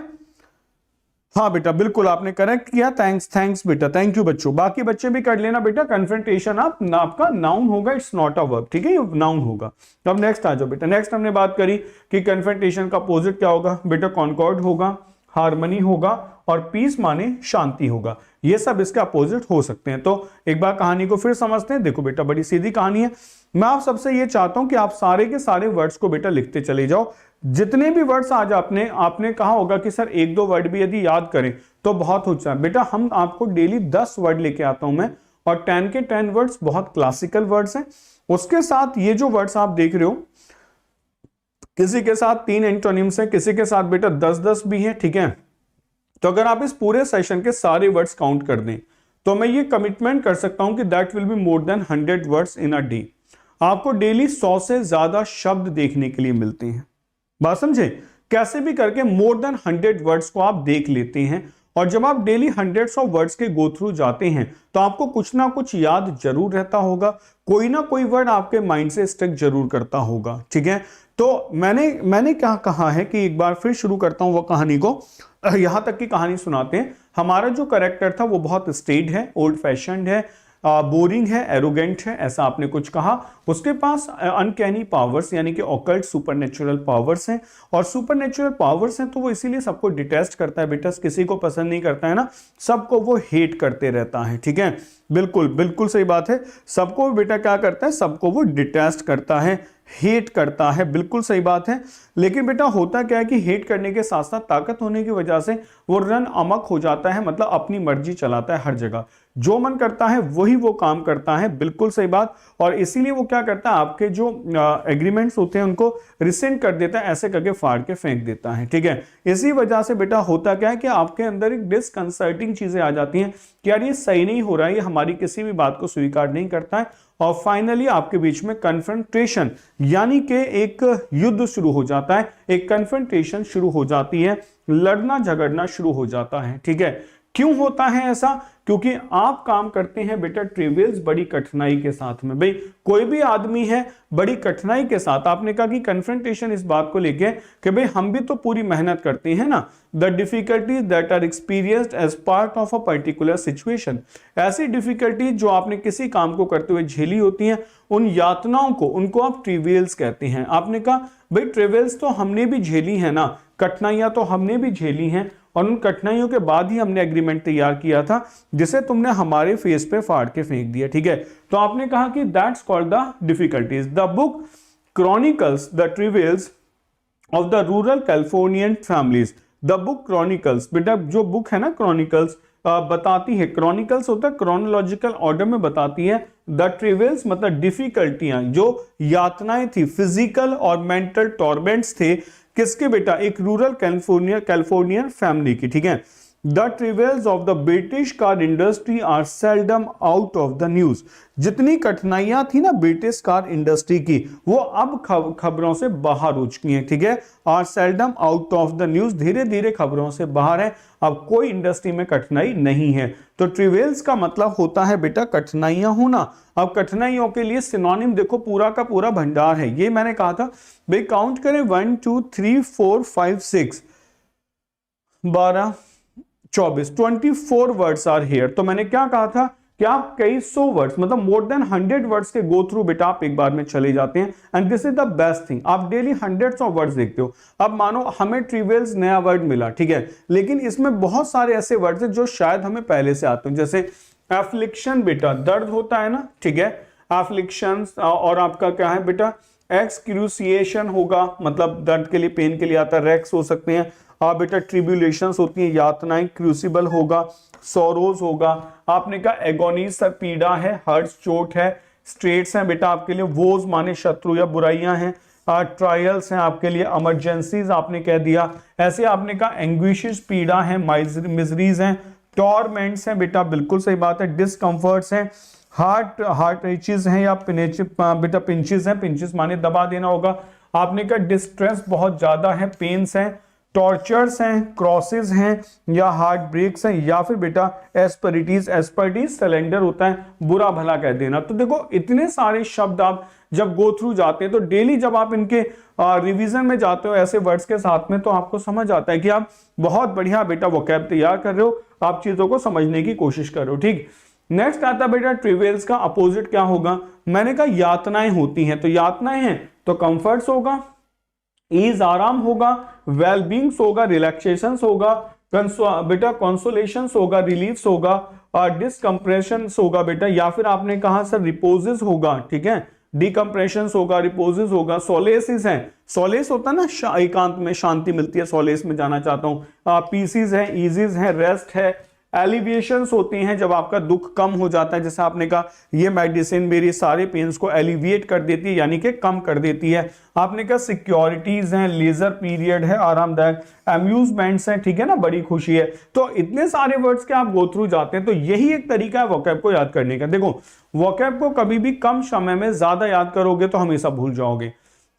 S1: हाँ बेटा, बिल्कुल आपने करेक्ट किया, थैंक्स बेटा, थैंक यू बच्चों। बाकी बच्चे भी कर लेना बेटा। कन्फ्रंटेशन आपका नाउन होगा, इट्स नॉट अ वर्ब, ठीक है, ये नाउन होगा। अब नेक्स्ट आ जाओ बेटा। नेक्स्ट हमने बात करी कि कन्फ्रंटेशन का अपोजिट क्या होगा बेटा? कॉन्कॉर्ड होगा, हार्मनी होगा और पीस माने शांति होगा। ये सब इसके अपोजिट हो सकते हैं। तो एक बार कहानी को फिर समझते हैं। देखो बेटा, बड़ी सीधी कहानी है। मैं आप सबसे ये चाहता हूं कि आप सारे के सारे वर्ड्स को बेटा लिखते चले जाओ। जितने भी वर्ड्स आज आपने कहा होगा कि सर एक दो वर्ड भी यदि याद करें तो बहुत हो जाए बेटा। हम आपको डेली 10 वर्ड लेके आता हूं मैं, और 10 के 10 वर्ड्स बहुत क्लासिकल वर्ड्स हैं। उसके साथ ये जो वर्ड्स आप देख रहे हो, किसी के साथ 3 एंटोनिम्स है, किसी के साथ बेटा 10-10 भी है, ठीक है। तो अगर आप इस पूरे सेशन के सारे वर्ड्स काउंट कर दें तो मैं ये कमिटमेंट कर सकता हूं कि that will be more than 100 words in a day. आपको डेली 100 से ज्यादा शब्द देखने के लिए मिलते हैं। बात समझे? कैसे भी करके मोर देन 100 वर्ड्स को आप देख लेते हैं। और जब आप डेली हंड्रेड्स ऑफ वर्ड्स के गो थ्रू जाते हैं तो आपको कुछ ना कुछ याद जरूर रहता होगा, कोई ना कोई वर्ड आपके माइंड से स्टिक जरूर करता होगा, ठीक है। तो मैंने क्या कहा है कि एक बार फिर शुरू करता हूं वो कहानी को। यहां तक की कहानी सुनाते हैं। हमारा जो कैरेक्टर था वो बहुत स्टेड है, ओल्ड फैशनड है, बोरिंग है, एरोगेंट है, ऐसा आपने कुछ कहा। उसके पास अनकैनी पावर्स यानी कि ऑकल्ट सुपरनेचुरल पावर्स हैं, और सुपरनेचुरल पावर्स हैं तो वो इसीलिए सबको डिटेस्ट करता है बेटा। किसी को पसंद नहीं करता है ना, सबको वो हेट करते रहता है, ठीक है। बिल्कुल बिल्कुल सही बात है। सबको बेटा क्या करता है? सबको वो डिटेस्ट करता है, हेट करता है, बिल्कुल सही बात है। लेकिन बेटा होता क्या है कि हेट करने के साथ साथ ताकत होने की वजह से वो रन अमक हो जाता है, मतलब अपनी मर्जी चलाता है हर जगह, जो मन करता है वही वो काम करता है, बिल्कुल सही बात। और इसीलिए वो क्या करता है, आपके जो एग्रीमेंट्स होते हैं उनको रिसेंड कर देता है, ऐसे करके फाड़ के फेंक देता है, ठीक है। इसी वजह से बेटा होता क्या है कि आपके अंदर एक डिसकंसर्टिंग चीजें आ जाती हैं कि यार ये सही नहीं हो रहा है, ये हमारी किसी भी बात को स्वीकार नहीं करता है, और फाइनली आपके बीच में कन्फ्रंटेशन यानी कि एक युद्ध शुरू हो जाता है, एक कन्फ्रंटेशन शुरू हो जाती है, लड़ना झगड़ना शुरू हो जाता है, ठीक है। क्यों होता है ऐसा? क्योंकि आप काम करते हैं बेटा ट्रिवियल्स बड़ी कठिनाई के साथ में। भाई कोई भी आदमी है बड़ी कठिनाई के साथ, आपने कहा कि कन्फ्रंटेशन इस बात को लेके कि भाई हम भी तो पूरी मेहनत करते हैं ना। The difficulties that are experienced as part of a particular situation, ऐसी डिफिकल्टीज जो आपने किसी काम को करते हुए झेली होती हैं, उन यातनाओं को, उनको आप ट्रिवियल्स कहते हैं। आपने कहा भाई ट्रिवियल्स तो हमने भी झेली है ना, कठिनाइयां तो हमने भी झेली हैं, और उन कठिनाइयों के बाद ही हमने एग्रीमेंट तैयार किया था जिसे तुमने हमारे फेस पे फाड़ के फेंक दिया, ठीक है। तो आपने कहा कि that's called the difficulties. The book chronicles the trivials of the rural Californian families. The book chronicles, बेटा जो बुक है ना क्रॉनिकल्स, बताती है, क्रॉनिकल्स होता है क्रोनोलॉजिकल ऑर्डर में बताती है, द ट्रिवियल्स मतलब डिफिकल्टियां, जो यातनाएं थी, फिजिकल और मेंटल टॉर्मेंट्स थे, किसके बेटा? एक रूरल कैलिफोर्नियन फैमिली की, ठीक है। The trivials of the British car industry are seldom out of the news. जितनी कठिनाइयां थी ना ब्रिटिश कार इंडस्ट्री की, वो अब खबरों से बाहर हो चुकी हैं, ठीक है। Are seldom out of the news, धीरे धीरे खबरों से बाहर है, अब कोई इंडस्ट्री में कठिनाई नहीं है। तो ट्रिवियल्स का मतलब होता है बेटा कठिनाइयां होना। अब कठिनाइयों के लिए सिनोनिम देखो पूरा का पूरा भंडार है। ये मैंने कहा था भाई काउंट करें 1 2 3 4 5 6 12 24 वर्ड्स आर हियर। तो मैंने क्या कहा था कि आप कई सौ वर्ड्स मतलब मोर देन 100 वर्ड्स के गो थ्रू बेटा आप एक बार में चले जाते हैं, and this is the best thing. आप डेली हंड्रेड्स ऑफ वर्ड्स देखते हो। अब मानो हमें ट्रिवियल्स नया वर्ड मिला, ठीक है, लेकिन इसमें बहुत सारे ऐसे वर्ड्स हैं जो शायद हमें पहले से आते हैं, जैसे एफ्लिक्शन बेटा दर्द होता है ना, ठीक है, एफ्लिक्शन, और आपका क्या है बेटा एक्सक्रूसिएशन होगा, मतलब दर्द के लिए पेन के लिए आता है, रेक्स हो सकते हैं बेटा, ट्रिब्यूलेशंस होती हैं, यातनाएं, क्रूसिबल होगा, सोरोज होगा, आपने कहा एगोनीज सर पीड़ा है, हर्ट्स चोट है, स्ट्रेट्स हैं बेटा आपके लिए, वोज माने शत्रु या बुराइयां हैं, ट्रायल्स हैं आपके लिए, इमरजेंसीज आपने कह दिया, ऐसे आपने कहा एंग्विशेस पीड़ा है, मिजरीज हैं, टॉर्मेंट्स हैं बेटा, बिल्कुल सही बात है, डिस्कंफर्ट्स हैं, हार्ट रिचेस हैं या बेटा पिंचेस हैं, पिंचेस माने दबा देना होगा, आपने कहा डिस्ट्रेस बहुत ज्यादा है, पेन्स हैं, टॉर्चर्स हैं, क्रॉसेस हैं या हार्ट ब्रेक्स हैं, या फिर बेटा एस्परिटीज सिलेंडर होता है, बुरा भला कह देना। तो देखो इतने सारे शब्द आप जब गो थ्रू जाते हैं तो डेली जब आप इनके रिवीजन में जाते हो ऐसे वर्ड्स के साथ में, तो आपको समझ आता है कि आप बहुत बढ़िया बेटा वोकैब तैयार कर रहे हो, आप चीजों को समझने की कोशिश कर रहे हो। ठीक, नेक्स्ट आता है बेटा ट्रिवियल्स का अपोजिट क्या होगा। मैंने कहा यातनाएं होती हैं, तो यातनाएं हैं तो कंफर्ट्स होगा, ईज आराम होगा, वेलबींग्स होगा, रिलैक्सेशंस होगा, बेटा कंसोलेशंस होगा, रिलीफ्स होगा, डिसकंप्रेशंस होगा बेटा, या फिर आपने कहा सर रिपोजेस होगा, ठीक है, डिकम्प्रेशंस होगा, रिपोजेस होगा, सोलेसिस हैं, सोलेस होता है ना एकांत में शांति मिलती है, सोलेस में जाना चाहता हूं, पीसीज है, ईजीज है, रेस्ट है, एलिविएशंस होती हैं जब आपका दुख कम हो जाता है, जैसे आपने कहा ये मेडिसिन मेरी सारे पेन्स को एलिविएट कर देती है यानी कि कम कर देती है। आपने कहा सिक्योरिटीज हैं, लेजर पीरियड है, आरामदायक, अम्यूजमेंट्स हैं, ठीक है ना, बड़ी खुशी है। तो इतने सारे वर्ड्स के आप गो थ्रू जाते हैं, तो यही एक तरीका है वोकैब को याद करने का। देखो वोकैब को कभी भी कम समय में ज्यादा याद करोगे तो हमेशा भूल जाओगे,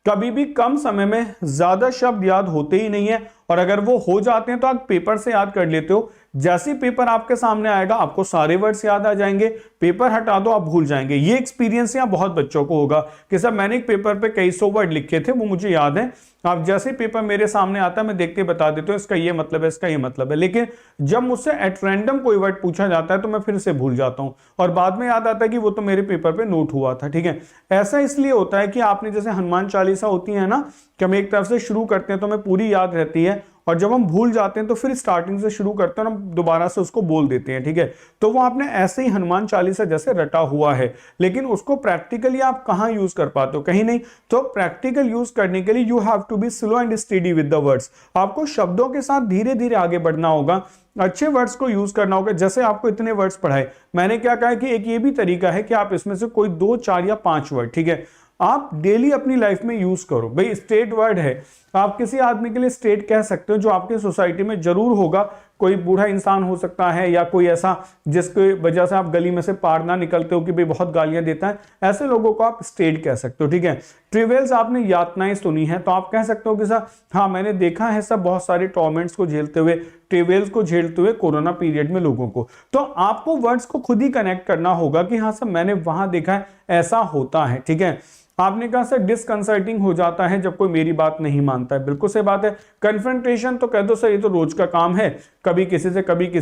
S1: कभी भी कम समय में ज्यादा शब्द याद होते ही नहीं है, और अगर वो हो जाते हैं तो आप पेपर से याद कर लेते हो। जैसे पेपर आपके सामने आएगा आपको सारे वर्ड्स याद आ जाएंगे, पेपर हटा दो आप भूल जाएंगे। ये एक्सपीरियंस यहाँ बहुत बच्चों को होगा कि सर मैंने एक पेपर पे कई सौ वर्ड लिखे थे, वो मुझे याद है, आप जैसे पेपर मेरे सामने आता है मैं देख के बता देता हूँ इसका ये मतलब है, इसका ये मतलब है, लेकिन जब मुझसे एट रैंडम कोई वर्ड पूछा जाता है तो मैं फिर से भूल जाता हूँ और बाद में याद आता है कि वो तो मेरे पेपर पे नोट हुआ था। ठीक है, ऐसा इसलिए होता है कि आपने जैसे हनुमान चालीसा होती है ना कि हम एक तरफ से शुरू करते हैं तो हमें पूरी याद रहती है, और जब हम भूल जाते हैं तो फिर स्टार्टिंग से शुरू करते हैं और हम दोबारा से उसको बोल देते हैं। ठीक है, तो वो आपने ऐसे ही हनुमान चालीसा जैसे रटा हुआ है, लेकिन उसको प्रैक्टिकली आप कहां यूज कर पाते हो, कहीं नहीं। तो प्रैक्टिकल यूज करने के लिए you have to be slow and steady with the words. आपको शब्दों के साथ धीरे धीरे आगे बढ़ना होगा, अच्छे वर्ड्स को यूज करना होगा। जैसे आपको इतने वर्ड्स पढ़ाए, मैंने क्या कहा कि एक ये भी तरीका है कि आप इसमें से कोई 2, 4 या 5 वर्ड, ठीक है, आप डेली अपनी लाइफ में यूज करो। भाई स्टेट वर्ड है, आप किसी आदमी के लिए स्टेट कह सकते हो जो आपके सोसाइटी में जरूर होगा, कोई बूढ़ा इंसान हो सकता है या कोई ऐसा जिसकी वजह से आप गली में से पार ना निकलते हो कि भाई बहुत गालियां देता है, ऐसे लोगों को आप स्टेट कह सकते हो। ठीक है, ट्रिवियल्स आपने यातनाएं सुनी है तो आप कह सकते हो कि सर हाँ मैंने देखा है सब बहुत सारे टॉर्मेंट्स को झेलते हुए, ट्रिवियल्स को झेलते हुए कोरोना पीरियड में लोगों को। तो आपको वर्ड्स को खुद ही कनेक्ट करना होगा कि हाँ सर मैंने वहां देखा है, ऐसा होता है। ठीक है, आपने कहा सर डिसकंसर्टिंग हो जाता है जब कोई मेरी बात नहीं मानता है, बिल्कुल सही बात है। कन्फ्रंटेशन तो कह दो सर ये तो रोज का काम है, कभी किसी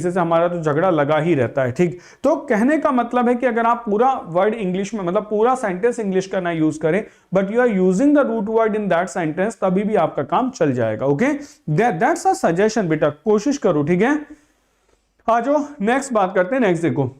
S1: से हमारा तो झगड़ा लगा ही रहता है। ठीक, तो कहने का मतलब है कि अगर आप पूरा वर्ड इंग्लिश में मतलब पूरा सेंटेंस इंग्लिश का ना यूज करें, but you are using the root word in that sentence, तभी भी आपका काम चल जाएगा। ओके, दैट्स अ सजेशन बेटा, कोशिश करो। ठीक है, आ जाओ नेक्स्ट बात करते हैं। नेक्स्ट देखो,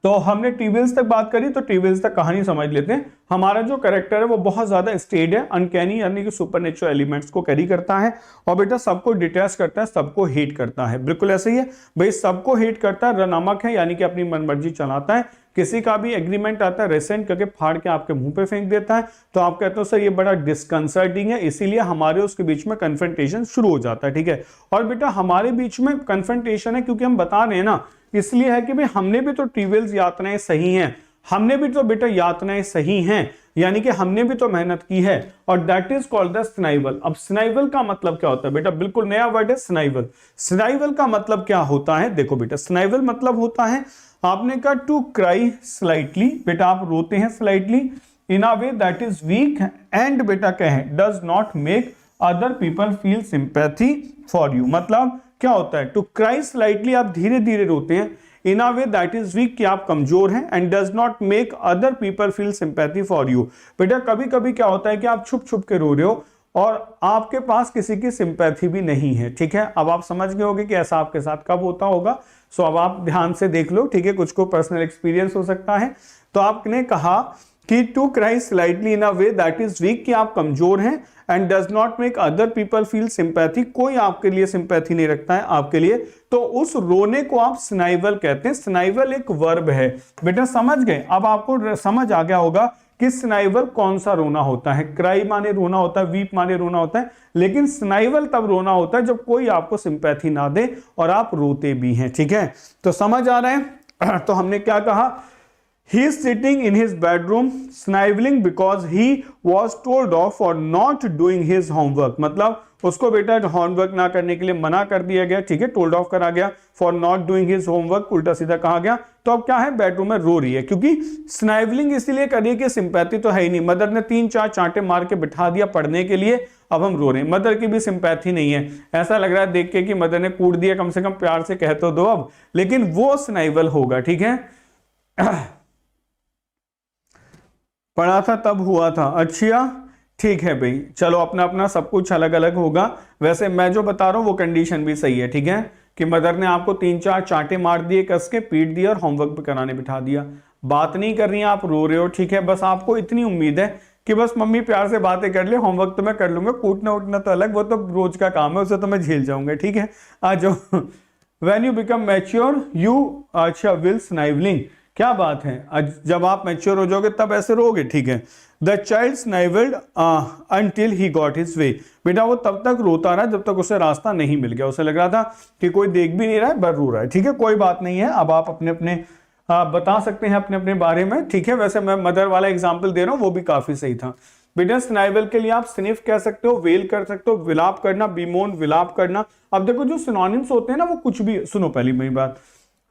S1: तो हमने ट्रिवियल्स तक बात करी, तो ट्रिवियल्स तक कहानी समझ लेते हैं। हमारा जो कैरेक्टर है वो बहुत ज्यादा स्टेड है, अनकैनी यानी कि सुपरनेचुरल एलिमेंट्स को कैरी करता है, और बेटा सबको डिटेस्ट करता है, सबको हेट करता है। बिल्कुल ऐसे ही है भाई, सबको हेट करता है, रनामक है यानी कि अपनी मनमर्जी चलाता है, किसी का भी एग्रीमेंट आता है रेसेंट करके फाड़ के आपके मुंह पे फेंक देता है, तो आप कहते हो सर ये बड़ा डिस्कंसर्टिंग है, इसीलिए हमारे उसके बीच में कन्फ्रंटेशन शुरू हो जाता है। ठीक है, और बेटा हमारे बीच में कन्फ्रंटेशन है क्योंकि हम बता रहे हैं ना, इसलिए है कि भाई हमने भी तो ट्रिवियल्स यातनाएं सही हैं, हमने भी तो बेटा यातनाएं सही हैं, यानी कि हमने भी तो मेहनत की है, और that is called the synovial. अब स्नाइवल का मतलब क्या होता है बेटा, बिल्कुल नया वर्ड है स्नाइवल। स्नाइवल का मतलब क्या होता है, देखो बेटा स्नाइवल मतलब होता है, आपने कहा टू क्राई स्लाइटली, बेटा आप रोते हैं slightly, in a way that is week, and बेटा कहें does not make other people feel sympathy for you, मतलब क्या होता है? टू क्राई स्लाइटली, आप धीरे धीरे रोते हैं, इन a way that is weak, कि आप कमजोर हैं, and does not make other people feel sympathy for you. बेटा कभी कभी क्या होता है कि आप छुप छुप के रो रहे हो और आपके पास किसी की सिंपैथी भी नहीं है, ठीक है। अब आप समझ गए होंगे कि ऐसा आपके साथ कब होता होगा। सो अब आप ध्यान से देख लो, ठीक है, कुछ को पर्सनल एक्सपीरियंस हो सकता है। तो आपने कहा कि to cry slightly in a way that is weak, कि आप कमजोर हैं, and does not make other people feel sympathy, कोई आपके लिए सिंपैथी नहीं रखता है आपके लिए, तो उस रोने को आप स्नाइवल कहते हैं। स्नाइवल एक वर्ब है। बेटा समझ गए? अब आपको समझ आ गया होगा कि स्नाइवल कौन सा रोना होता है। क्राई माने रोना होता है, वीप माने रोना होता है, लेकिन स्नाइवल तब रोना होता है जब कोई आपको सिंपैथी ना दे और आप रोते भी हैं, ठीक है। तो समझ आ रहा है? तो हमने क्या कहा, he is sitting in his bedroom sniveling because he was told off for not doing his homework, मतलब उसको बेटा होमवर्क ना करने के लिए मना कर दिया गया, ठीक है, टोल्ड ऑफ करा गया, for not doing his homework उल्टा सीधा कहा गया। तो अब क्या है, बेडरूम में रो रही है, क्योंकि स्नाइवलिंग इसलिए करिए कि सिंपैथी तो है ही नहीं, मदर ने 3-4 चांटे मार के बिठा दिया पढ़ने के लिए, अब हम रो रहे हैं, मदर की भी सिंपैथी नहीं है। ऐसा लग रहा है देख के कि मदर ने कूट दिया, कम से कम प्यार से कह तो दो अब, लेकिन वो स्नाइवल होगा, ठीक है। पढ़ा था तब हुआ था, अच्छा ठीक है भाई, चलो अपना अपना सब कुछ अलग अलग होगा। वैसे मैं जो बता रहा हूं वो कंडीशन भी सही है, ठीक है, कि मदर ने आपको 3-4 चांटे मार दिए, कस के पीट दिया और होमवर्क भी कराने बिठा दिया। बात नहीं कर रही हैं, आप रो रहे हो, ठीक है, बस आपको इतनी उम्मीद है कि बस मम्मी प्यार से बातें कर ले, होमवर्क तो मैं कर लूंगा, कूटना उठना तो अलग, वो तो रोज का काम है, उसे तो मैं झेल जाऊंगा, ठीक है। आ जाओ। When you become mature you अच्छा विल स्नाइवलिंग, क्या बात है, जब आप मैच्योर हो जाओगे तब ऐसे रोगे, ठीक है। The child snivelled until he got his way, बेटा वो तब तक रोता रहा जब तक उसे रास्ता नहीं मिल गया, उसे लग रहा था कि कोई देख भी नहीं रहा है, बर रो रहा है, ठीक है, कोई बात नहीं है। अब आप अपने अपने बता सकते हैं अपने अपने बारे में, ठीक है। वैसे मैं मदर वाला एग्जाम्पल दे रहा हूं, वो भी काफी सही था। बेटा स्नाइवल के लिए आप स्निफ कह सकते हो, वेल कर सकते हो, विलाप करना, बीमोन विलाप करना। अब देखो जो सिनोनिम्स होते हैं ना, वो कुछ भी, सुनो पहली मेरी बात,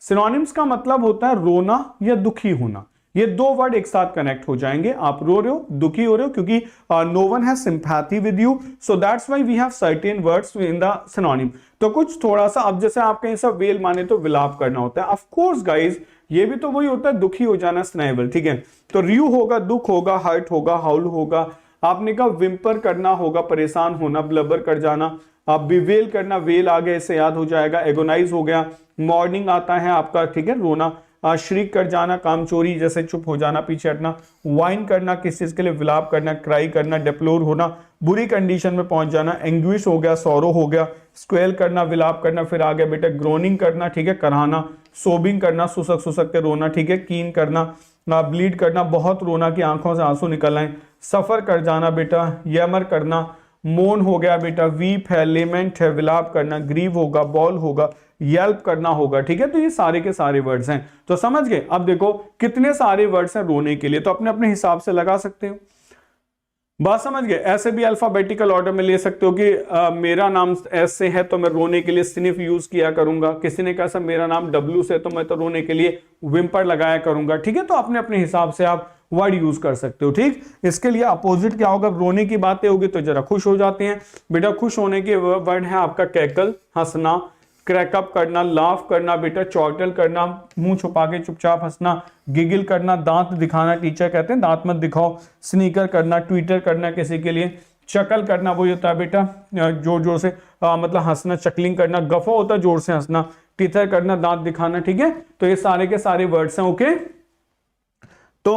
S1: सिनोनिम्स का मतलब होता है रोना या दुखी होना। ये दो वर्ड एक साथ कनेक्ट हो जाएंगे, आप रो रहे हो, दुखी हो रहे हो, क्योंकि no one has sympathy with you, so that's why we have certain words in the synonym. तो कुछ थोड़ा सा, अब जैसे आप कहीं सब वेल माने तो विलाप करना होता है, ऑफ कोर्स गाइस ये भी तो वही होता है, दुखी हो जाना, स्नाइवल, ठीक है। तो र्यू होगा दुख होगा, हर्ट होगा, हाउल होगा, आपने कहा विम्पर करना होगा परेशान होना, ब्लबर कर जाना, आप बिवेल करना, वेल आ गया इससे याद हो जाएगा, एगोनाइज हो गया, मॉर्निंग आता है आपका, ठीक है, रोना, श्रीक कर जाना, कामचोरी जैसे चुप हो जाना, पीछे हटना, वाइन करना, किस चीज के लिए, विलाप करना, क्राई करना, डेप्लोर होना, बुरी कंडीशन में पहुंच जाना, एंग्विश हो गया, सौरो हो गया, स्क्वेल करना, विलाप करना, फिर आ गया बेटा ग्रोनिंग करना, ठीक है, कराना, सोबिंग करना, सुसक सुसक के रोना, ठीक है, कीन करना, ब्लीड करना, बहुत रोना कि आंखों से आंसू निकल आए, सफर कर जाना बेटा, यमर करना, मोन हो गया बेटा, वीप है, लेमेंट है, विलाप करना, ग्रीव होगा, बॉल होगा, येल्प करना होगा, ठीक है। तो ये सारे के सारे वर्ड्स हैं, तो समझ गए। अब देखो कितने सारे वर्ड्स हैं रोने के लिए, तो अपने अपने हिसाब से लगा सकते हो, बात समझ गए। ऐसे भी अल्फाबेटिकल ऑर्डर में ले सकते हो कि मेरा नाम एस से है तो मैं रोने के लिए स्निफ यूज किया करूंगा, किसी ने कहा सर मेरा नाम डब्ल्यू से तो मैं तो रोने के लिए विम्पर लगाया करूंगा, ठीक है। तो अपने अपने हिसाब से आप वर्ड यूज कर सकते हो, ठीक। इसके लिए अपोजिट क्या होगा, रोने की बातें होगी तो जरा खुश हो जाते हैं बेटा, खुश होने के वर्ड है आपका कैकल, हंसना, क्रैकअप करना, लाफ करना बेटा, चौटल करना, मुंह छुपा के चुपचाप हंसना, गिगिल करना, दांत दिखाना, टीचर कहते हैं दांत मत दिखाओ, स्नीकर करना, ट्विटर करना किसी के लिए, चकल करना वही होता है बेटा जोर जोर से मतलब हंसना, चकलिंग करना, गफो होता है जोर से हंसना, टीथर करना, दांत दिखाना, ठीक है। तो ये सारे के सारे वर्ड्स हैं, ओके। तो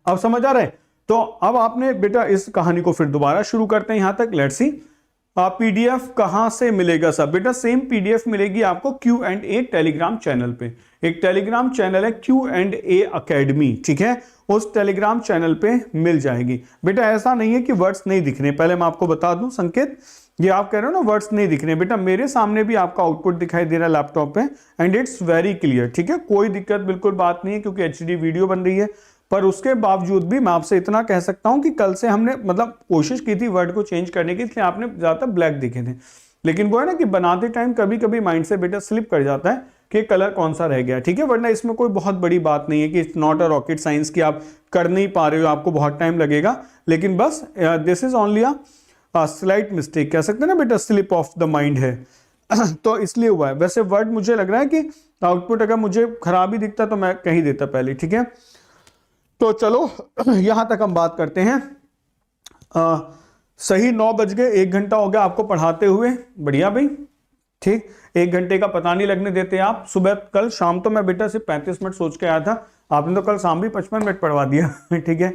S1: अब समझ आ रहा है। तो अब आपने बेटा इस कहानी को फिर दोबारा शुरू करते हैं, यहां तक लेट्स सी। पीडीएफ कहां से मिलेगा सब, बेटा सेम पीडीएफ मिलेगी आपको Q&A टेलीग्राम चैनल पे। एक टेलीग्राम चैनल है Q&A अकेडमी, ठीक है, उस टेलीग्राम चैनल पे मिल जाएगी। बेटा ऐसा नहीं है कि वर्ड्स नहीं दिख रहे, पहले मैं आपको बता दूं संकेत, ये आप कह रहे हो ना वर्ड्स नहीं दिख रहे, बेटा मेरे सामने भी आपका आउटपुट दिखाई दे रहा है लैपटॉप पे, एंड इट्स वेरी क्लियर, ठीक है, कोई दिक्कत बिल्कुल बात नहीं है, क्योंकि HD वीडियो बन रही है। पर उसके बावजूद भी मैं आपसे इतना कह सकता हूं कि कल से हमने मतलब कोशिश की थी वर्ड को चेंज करने की, इसलिए आपने ज्यादातर ब्लैक दिखे थे, लेकिन वो है ना कि बनाते टाइम कभी कभी माइंड से बेटा स्लिप कर जाता है कि कलर कौन सा रह गया, ठीक है। वरना इसमें कोई बहुत बड़ी बात नहीं है कि it's not a rocket science की आप कर नहीं पा रहे हो, आपको बहुत टाइम लगेगा, लेकिन बस this is only a slight mistake, कह सकते हैं ना बेटा, स्लिप ऑफ द माइंड है। तो इसलिए हुआ है। वैसे वर्ड मुझे लग रहा है कि आउटपुट अगर मुझे खराब ही दिखता तो मैं कहीं देता पहले, ठीक है। तो चलो यहां तक हम बात करते हैं। सही 9 बज गए, 1 घंटा हो गया आपको पढ़ाते हुए, बढ़िया भाई, ठीक। 1 घंटे का पता नहीं लगने देते आप। सुबह कल शाम तो मैं बेटा सिर्फ 35 मिनट सोच के आया था, आपने तो कल शाम भी 55 मिनट पढ़वा दिया ठीक है।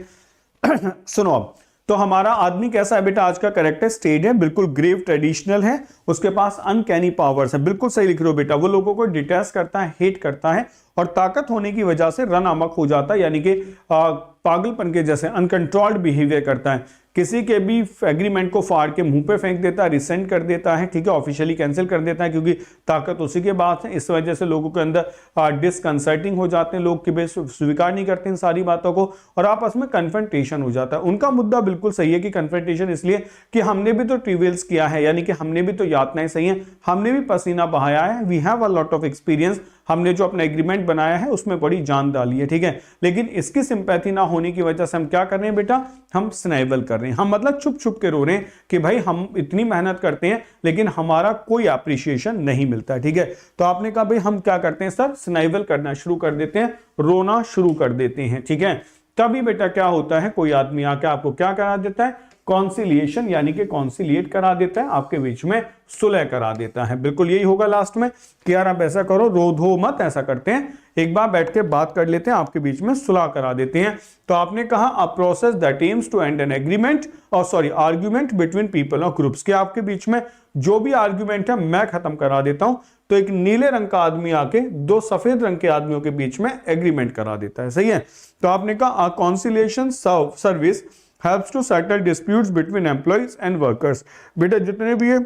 S1: सुनो अब, तो हमारा आदमी कैसा है बेटा, आज का करेक्टर स्टेड है, बिल्कुल ग्रेव ट्रेडिशनल है, उसके पास अनकैनी पावर्स है, बिल्कुल सही लिख रहे हो बेटा। वो लोगों को डिटेस्ट करता है, हेट करता है, और ताकत होने की वजह से रन अमक हो जाता है, यानी कि पागलपन के जैसे अनकंट्रोल्ड बिहेवियर करता है। किसी के भी एग्रीमेंट को फाड़ के मुंह पे फेंक देता है, रिसेंट कर देता है, ठीक है, ऑफिशियली कैंसिल कर देता है, क्योंकि ताकत उसी के पास है। इस वजह से लोगों के अंदर डिसकंसर्टिंग हो जाते हैं, लोग के स्वीकार नहीं करते इन सारी बातों को, और आपस में कन्फ्रंटेशन हो जाता है। उनका मुद्दा बिल्कुल सही है कि कन्फ्रंटेशन इसलिए कि हमने भी तो ट्रिवियल्स किया है, यानी कि हमने भी तो यातनाएं सही है, हमने भी पसीना बहाया है, we have a lot of experience, हमने जो अपना एग्रीमेंट बनाया है उसमें बड़ी जान डाली है, ठीक है। लेकिन इसकी सिंपैथी ना होने की वजह से हम क्या कर रहे हैं बेटा, हम स्नाइवल कर रहे हैं, हम मतलब छुप छुप के रो रहे हैं कि भाई हम इतनी मेहनत करते हैं लेकिन हमारा कोई एप्रिसिएशन नहीं मिलता, ठीक है। तो आपने कहा भाई हम क्या करते हैं सर, स्नाइवल करना शुरू कर देते हैं, रोना शुरू कर देते हैं, ठीक है। तभी बेटा क्या होता है, कोई आदमी आके आपको क्या करा देता है, कॉन्सिलिएशन, यानी कि कॉन्सिलिएट करा देता है, आपके बीच में सुलह करा देता है। बिल्कुल यही होगा लास्ट में कि यार आप ऐसा करो, रो धो मत, ऐसा करते हैं, एक बार बैठ के बात कर लेते हैं, आपके बीच में सुलह करा देते हैं। तो आपने कहा a process that aims to end an agreement और सॉरी आर्ग्यूमेंट बिटवीन पीपल और ग्रुप्स, के आपके बीच में जो भी आर्ग्यूमेंट है मैं खत्म करा देता हूं। तो एक नीले रंग का आदमी आके 2 सफेद रंग के आदमियों के बीच में एग्रीमेंट करा देता है, सही है। तो आपने कहा conciliation service helps to settle disputes between employees and workers। बेटा जितने भी ये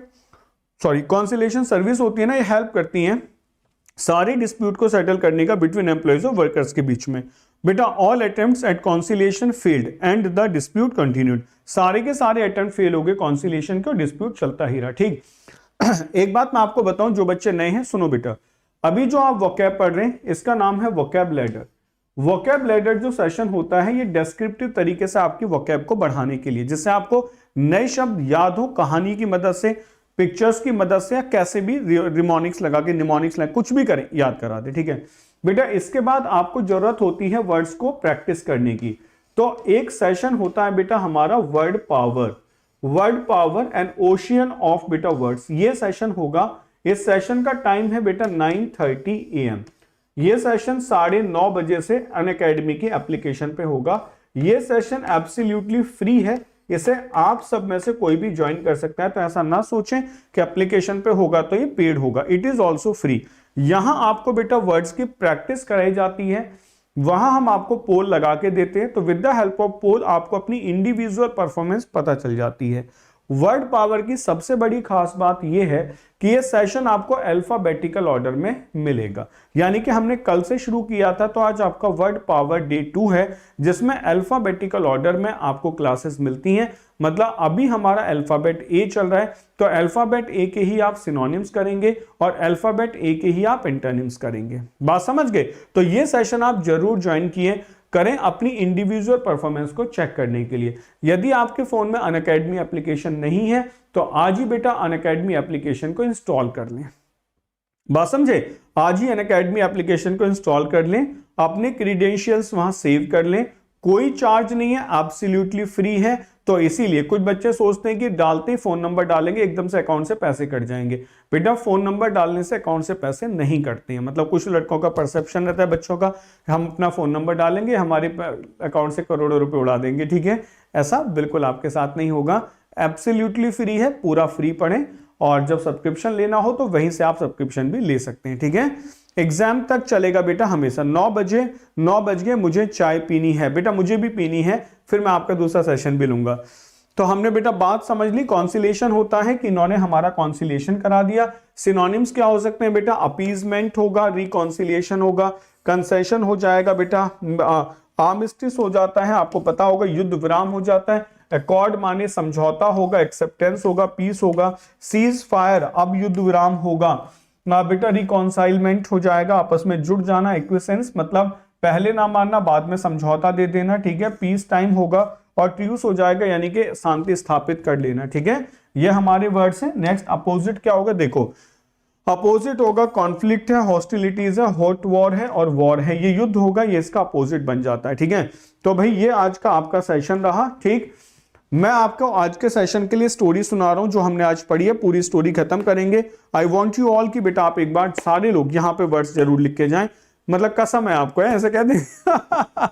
S1: कॉन्सिलेशन सर्विस होती है ना, ये हेल्प करती हैं सारे डिस्प्यूट को सेटल करने का बिटवीन एम्प्लॉइज और वर्कर्स के बीच में। बेटा all attempts at conciliation failed and the dispute continued, सारे के सारे अटेम्प्ट फेल हो गए कॉन्सिलिएशन के, डिस्प्यूट चलता ही रहा, ठीक। एक बात मैं आपको बताऊं, जो बच्चे नए हैं सुनो बेटा, अभी जो आप वोकैब पढ़ रहे हैं इसका नाम है वोकैब लैडर। वोकैब लैडर जो सेशन होता है ये डिस्क्रिप्टिव तरीके से आपकी वोकैब को बढ़ाने के लिए, जिससे आपको नए शब्द याद हो, कहानी की मदद से, पिक्चर्स की मदद से, या कैसे भी रिमोनिक्स लगा के, निमोनिक्स लगा कुछ भी करें, याद करा दे, ठीक है बेटा। इसके बाद आपको जरूरत होती है वर्ड्स को प्रैक्टिस करने की। तो एक सेशन होता है बेटा हमारा word power and ocean of बेटा वर्ड्स, ये सेशन होगा। इस सेशन का टाइम है बेटा 9:30 AM। ये सेशन 9:30 बजे से अनअकैडमी की एप्लीकेशन पे होगा। ये सेशन एब्सोल्युटली फ्री है, इसे आप सब में से कोई भी ज्वाइन कर सकता है। तो ऐसा ना सोचें कि एप्लीकेशन पे होगा तो ये पेड होगा, इट इज ऑल्सो फ्री। यहां आपको बेटा वर्ड्स की प्रैक्टिस कराई जाती है, वहां हम आपको पोल लगा के देते हैं, तो विद द हेल्प ऑफ पोल आपको अपनी इंडिविजुअल परफॉर्मेंस पता चल जाती है। वर्ड पावर की सबसे बड़ी खास बात यह है कि यह सेशन आपको अल्फाबेटिकल ऑर्डर में मिलेगा, यानी कि हमने कल से शुरू किया था, तो आज आपका वर्ड पावर डे 2 है, जिसमें अल्फाबेटिकल ऑर्डर में आपको क्लासेस मिलती हैं। मतलब अभी हमारा अल्फाबेट ए चल रहा है, तो अल्फाबेट ए के ही आप सिनोनिम्स करेंगे और अल्फाबेट ए के ही आप एंटोनिम्स करेंगे। बात समझ गए? तो ये सेशन आप जरूर ज्वाइन किए करें अपनी इंडिविजुअल परफॉर्मेंस को चेक करने के लिए। यदि आपके फोन में अनअकैडमी एप्लीकेशन नहीं है तो आज ही बेटा अनअकैडमी एप्लीकेशन को इंस्टॉल कर लें। बात समझे? आज ही अनअकैडमी एप्लीकेशन को इंस्टॉल कर लें, अपने क्रीडेंशियल्स वहां सेव कर लें, कोई चार्ज नहीं है, एब्सोल्युटली फ्री है। तो इसीलिए कुछ बच्चे सोचते हैं कि डालते ही फोन नंबर डालेंगे एकदम से अकाउंट से पैसे कट जाएंगे। बेटा फोन नंबर डालने से अकाउंट से पैसे नहीं कटते हैं। मतलब कुछ लड़कों का परसेप्शन रहता है बच्चों का, हम अपना फोन नंबर डालेंगे हमारे अकाउंट से करोड़ों रुपए उड़ा देंगे, ठीक है। ऐसा बिल्कुल आपके साथ नहीं होगा, एब्सोल्युटली फ्री है, पूरा फ्री पढ़ें, और जब सब्सक्रिप्शन लेना हो तो वहीं से आप सब्सक्रिप्शन भी ले सकते हैं, ठीक है। एग्जाम तक चलेगा बेटा हमेशा। 9 बज गए, मुझे चाय पीनी है बेटा, मुझे भी पीनी है, फिर मैं आपका दूसरा सेशन भी लूंगा। तो हमने बेटा बात समझ ली, कॉन्सिलेशन होता है कि इन्होंने हमारा कॉन्सिलेशन करा दिया। सिनोनिम्स क्या हो सकते हैं बेटा? अपीजमेंट होगा, रिकॉन्सिलिएशन होगा, कंसेशन हो जाएगा बेटा, आर्मिस्टिस हो जाता है, आपको पता होगा, युद्ध विराम हो जाता है, अकॉर्ड माने समझौता होगा, एक्सेप्टेंस होगा, पीस होगा, सीज फायर अब युद्ध विराम होगा, बेटा रिकॉन्साइलमेंट हो जाएगा, आपस में जुड़ जाना, एक्विसेंस मतलब पहले ना मानना बाद में समझौता दे देना, ठीक है, पीस टाइम होगा, और ट्रूस हो जाएगा यानी कि शांति स्थापित कर लेना, ठीक है। ये हमारे वर्ड्स हैं। नेक्स्ट अपोजिट क्या होगा? देखो अपोजिट होगा कॉन्फ्लिक्ट है, हॉस्टिलिटीज है, हॉट वॉर है और वॉर है, ये युद्ध होगा, ये इसका अपोजिट बन जाता है। ठीक है, तो भाई ये आज का आपका सेशन रहा। ठीक, मैं आपको आज के सेशन के लिए स्टोरी सुना रहा हूं जो हमने आज पढ़ी है, पूरी स्टोरी खत्म करेंगे। आई वॉन्ट यू ऑल कि बेटा आप एक बार सारे लोग यहाँ पे वर्ड्स जरूर लिख के जाएं, मतलब कसम है आपको, है ऐसे कहते हैं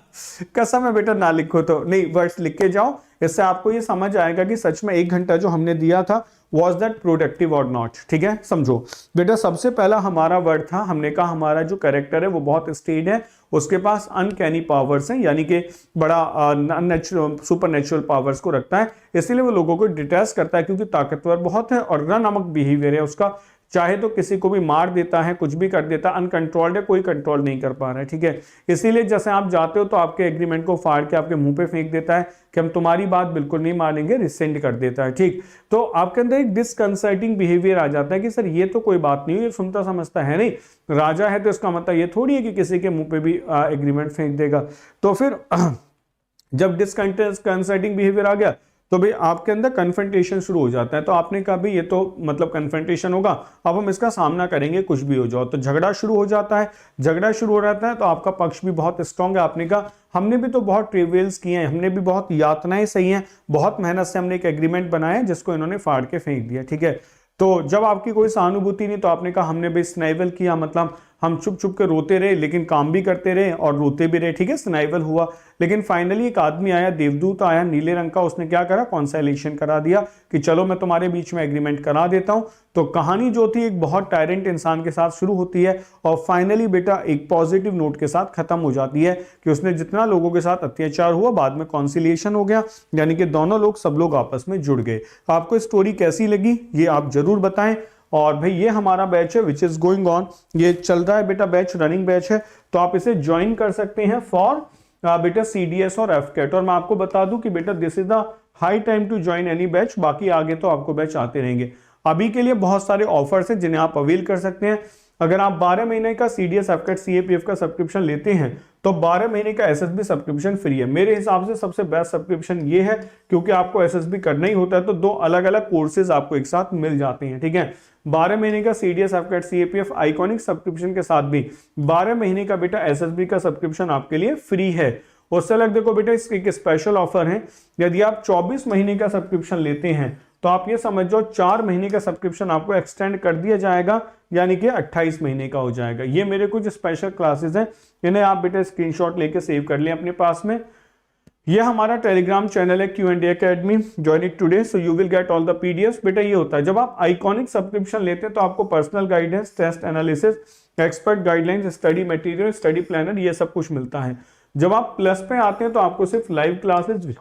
S1: कसम है बेटा, ना लिखो तो नहीं, वर्ड्स लिख के जाओ, इससे आपको ये समझ आएगा कि सच में 1 घंटा जो हमने दिया था was that प्रोडक्टिव और नॉट। ठीक है, समझो बेटा, सबसे पहला हमारा वर्ड था, हमने कहा हमारा जो कैरेक्टर है वो बहुत स्टेड है, उसके पास अनकैनी पावर्स हैं, यानी कि बड़ा सुपर नेचुरल पावर्स को रखता है, इसीलिए वो लोगों को डिटेस्ट करता है क्योंकि ताकतवर बहुत है और रन नामक बिहेवियर है उसका, चाहे तो किसी को भी मार देता है, कुछ भी कर देता है, अनकंट्रोल्ड है, कोई कंट्रोल नहीं कर पा रहा है। ठीक है, इसीलिए जैसे आप जाते हो तो आपके एग्रीमेंट को फाड़ के आपके मुंह पे फेंक देता है कि हम तुम्हारी बात बिल्कुल नहीं मानेंगे, रिसेंड कर देता है। ठीक, तो आपके अंदर एक डिसकंसर्टिंग बिहेवियर आ जाता है कि सर ये तो कोई बात नहीं है, ये सुनता समझता है नहीं, राजा है तो इसका मतलब ये थोड़ी है कि किसी के मुंह पे भी एग्रीमेंट फेंक देगा। तो फिर जब डिसकंसर्टिंग बिहेवियर आ गया तो भाई आपके अंदर कन्फ्रंटेशन शुरू हो जाता है। तो आपने कहा भाई ये तो मतलब कन्फ्रंटेशन होगा, अब हम इसका सामना करेंगे, कुछ भी हो जाओ, तो झगड़ा शुरू हो जाता है। झगड़ा शुरू हो जाता है तो आपका पक्ष भी बहुत स्ट्रांग है, आपने कहा हमने भी तो बहुत ट्रिवियल्स किए हैं, हमने भी बहुत यातनाएं सही हैं, बहुत मेहनत से हमने एक एग्रीमेंट बनाया जिसको इन्होंने फाड़ के फेंक दिया। ठीक है, तो जब आपकी कोई सहानुभूति नहीं तो आपने कहा हमने भी स्नाइवल किया, मतलब हम चुप चुप के रोते रहे लेकिन काम भी करते रहे और रोते भी रहे। ठीक है, स्नाइवल हुआ, लेकिन फाइनली एक आदमी आया, देवदूत आया नीले रंग का, उसने क्या करा, कॉन्सलेशन करा दिया कि चलो मैं तुम्हारे बीच में एग्रीमेंट करा देता हूं। तो कहानी जो थी एक बहुत टायरेंट इंसान के साथ शुरू होती है और फाइनली बेटा एक पॉजिटिव नोट के साथ खत्म हो जाती है कि उसने जितना लोगों के साथ अत्याचार हुआ बाद में कॉन्सिलिएशन हो गया, यानी कि दोनों लोग, सब लोग आपस में जुड़ गए। आपको स्टोरी कैसी लगी ये आप जरूर बताएं। और भाई ये हमारा बैच है विच इज गोइंग ऑन, ये चल रहा है बेटा, बैच रनिंग बैच है, तो आप इसे ज्वाइन कर सकते हैं फॉर बेटा CDS और FCAT। और मैं आपको बता दूं कि बेटा this is the high time to join any batch, बाकी आगे तो आपको बैच आते रहेंगे। अभी के लिए बहुत सारे ऑफर्स हैं जिन्हें आप अवेल कर सकते हैं। अगर आप 12 महीने का CDS FCAT CAPF का सब्सक्रिप्शन लेते हैं तो 12 महीने का SSB सब्सक्रिप्शन फ्री है। मेरे हिसाब से सबसे बेस्ट सब्सक्रिप्शन ये है क्योंकि आपको SSB करना ही होता है तो 2 अलग अलग कोर्सेज आपको एक साथ मिल जाते हैं। ठीक है, 12 महीने का CDS FCAT CAPF iconic subscription के साथ भी 12 महीने का बेटा SSB का सब्सक्रिप्शन आपके लिए फ्री है। उससे अलग देखो बेटा इसके एक स्पेशल ऑफर है, यदि आप 24 महीने का सब्सक्रिप्शन लेते हैं तो आप ये समझ जाओ 4 महीने का सब्सक्रिप्शन आपको एक्सटेंड कर दिया जाएगा, यानी कि 28 महीने का हो जाएगा। ये मेरे कुछ स्पेशल क्लासेस हैं, इन्हें आप बेटा स्क्रीनशॉट लेके सेव कर लें अपने पास में। ये हमारा टेलीग्राम चैनल है Q&A academy, join it today so you will get all the PDFs। बेटा ये होता है जब आप आइकॉनिक सब्सक्रिप्शन लेते हैं तो आपको personal guidance, test analysis, expert guidelines, study material, study planner, ये सब कुछ मिलता है। जब आप प्लस पे आते हैं तो आपको सिर्फ live classes,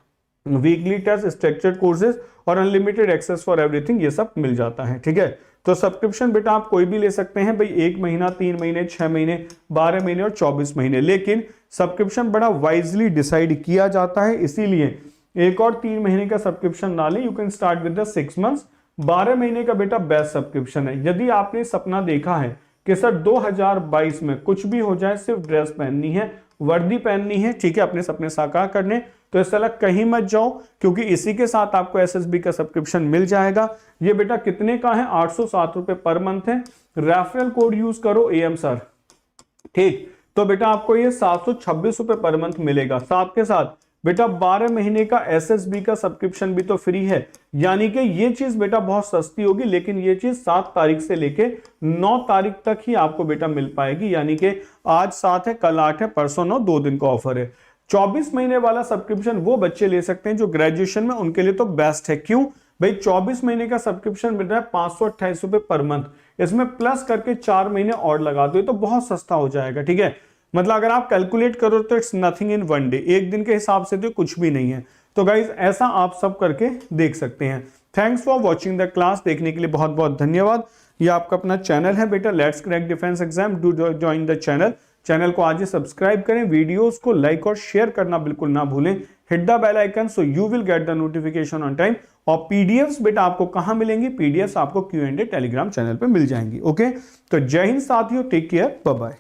S1: weekly test, structured courses और अनलिमिटेड एक्सेस फॉर एवरीथिंग, ये सब मिल जाता है। ठीक है, तो सब्सक्रिप्शन बेटा आप कोई भी ले सकते हैं भाई, 1 महीना, 3 महीने, 6 महीने, 12 महीने और 24 महीने, लेकिन सब्सक्रिप्शन बड़ा वाइजली डिसाइड किया जाता है, इसीलिए 1 और 3 महीने का सब्सक्रिप्शन ना लें, you can start with the 6 months. 12 महीने का बेटा बेस्ट सब्सक्रिप्शन है। यदि आपने सपना देखा है कि सर 2022 में कुछ भी हो जाए, सिर्फ ड्रेस पहननी है, वर्दी पहननी है, ठीक है, अपने सपने साकार करने, तो इस तरह कहीं मत जाओ क्योंकि इसी के साथ आपको SSB का सब्सक्रिप्शन मिल जाएगा। ये बेटा कितने का है, 807 रुपए पर मंथ है। रेफरल कोड यूज करो AM सर, ठीक, तो बेटा आपको ये 726 रुपए पर मंथ मिलेगा। साथ के साथ बेटा 12 महीने का SSB का सब्सक्रिप्शन भी तो फ्री है, यानी कि ये चीज बेटा बहुत सस्ती होगी, लेकिन ये चीज 7 तारीख से लेके 9 तारीख तक ही आपको बेटा मिल पाएगी, यानी कि आज 7 है, कल 8 है, परसों 9, 2 दिन का ऑफर है। 24 महीने वाला सब्सक्रिप्शन वो बच्चे ले सकते हैं जो ग्रेजुएशन में, उनके लिए तो बेस्ट है। क्यों भाई, 24 महीने का सब्सक्रिप्शन मिल रहा है 528 रुपए पर मंथ, इसमें प्लस करके 4 महीने और लगा दो तो बहुत सस्ता हो जाएगा। ठीक है, मतलब अगर आप कैलकुलेट करो तो इट्स नथिंग इन 1 डे, एक दिन के हिसाब से तो कुछ भी नहीं है। तो गाइज ऐसा आप सब करके देख सकते हैं। Thanks for watching the class, देखने के लिए बहुत बहुत धन्यवाद। ये आपका अपना चैनल है बेटा let's crack defence exam, do join the channel को आज ही सब्सक्राइब करें, वीडियोस को लाइक और शेयर करना बिल्कुल ना भूलें, hit the bell icon so you will get the notification on time. और PDFs बेटा आपको कहां मिलेंगी, PDFs आपको Q&A टेलीग्राम चैनल पे मिल जाएंगी। ओके, तो जय हिंद साथियों, टेक केयर, बाय बाय।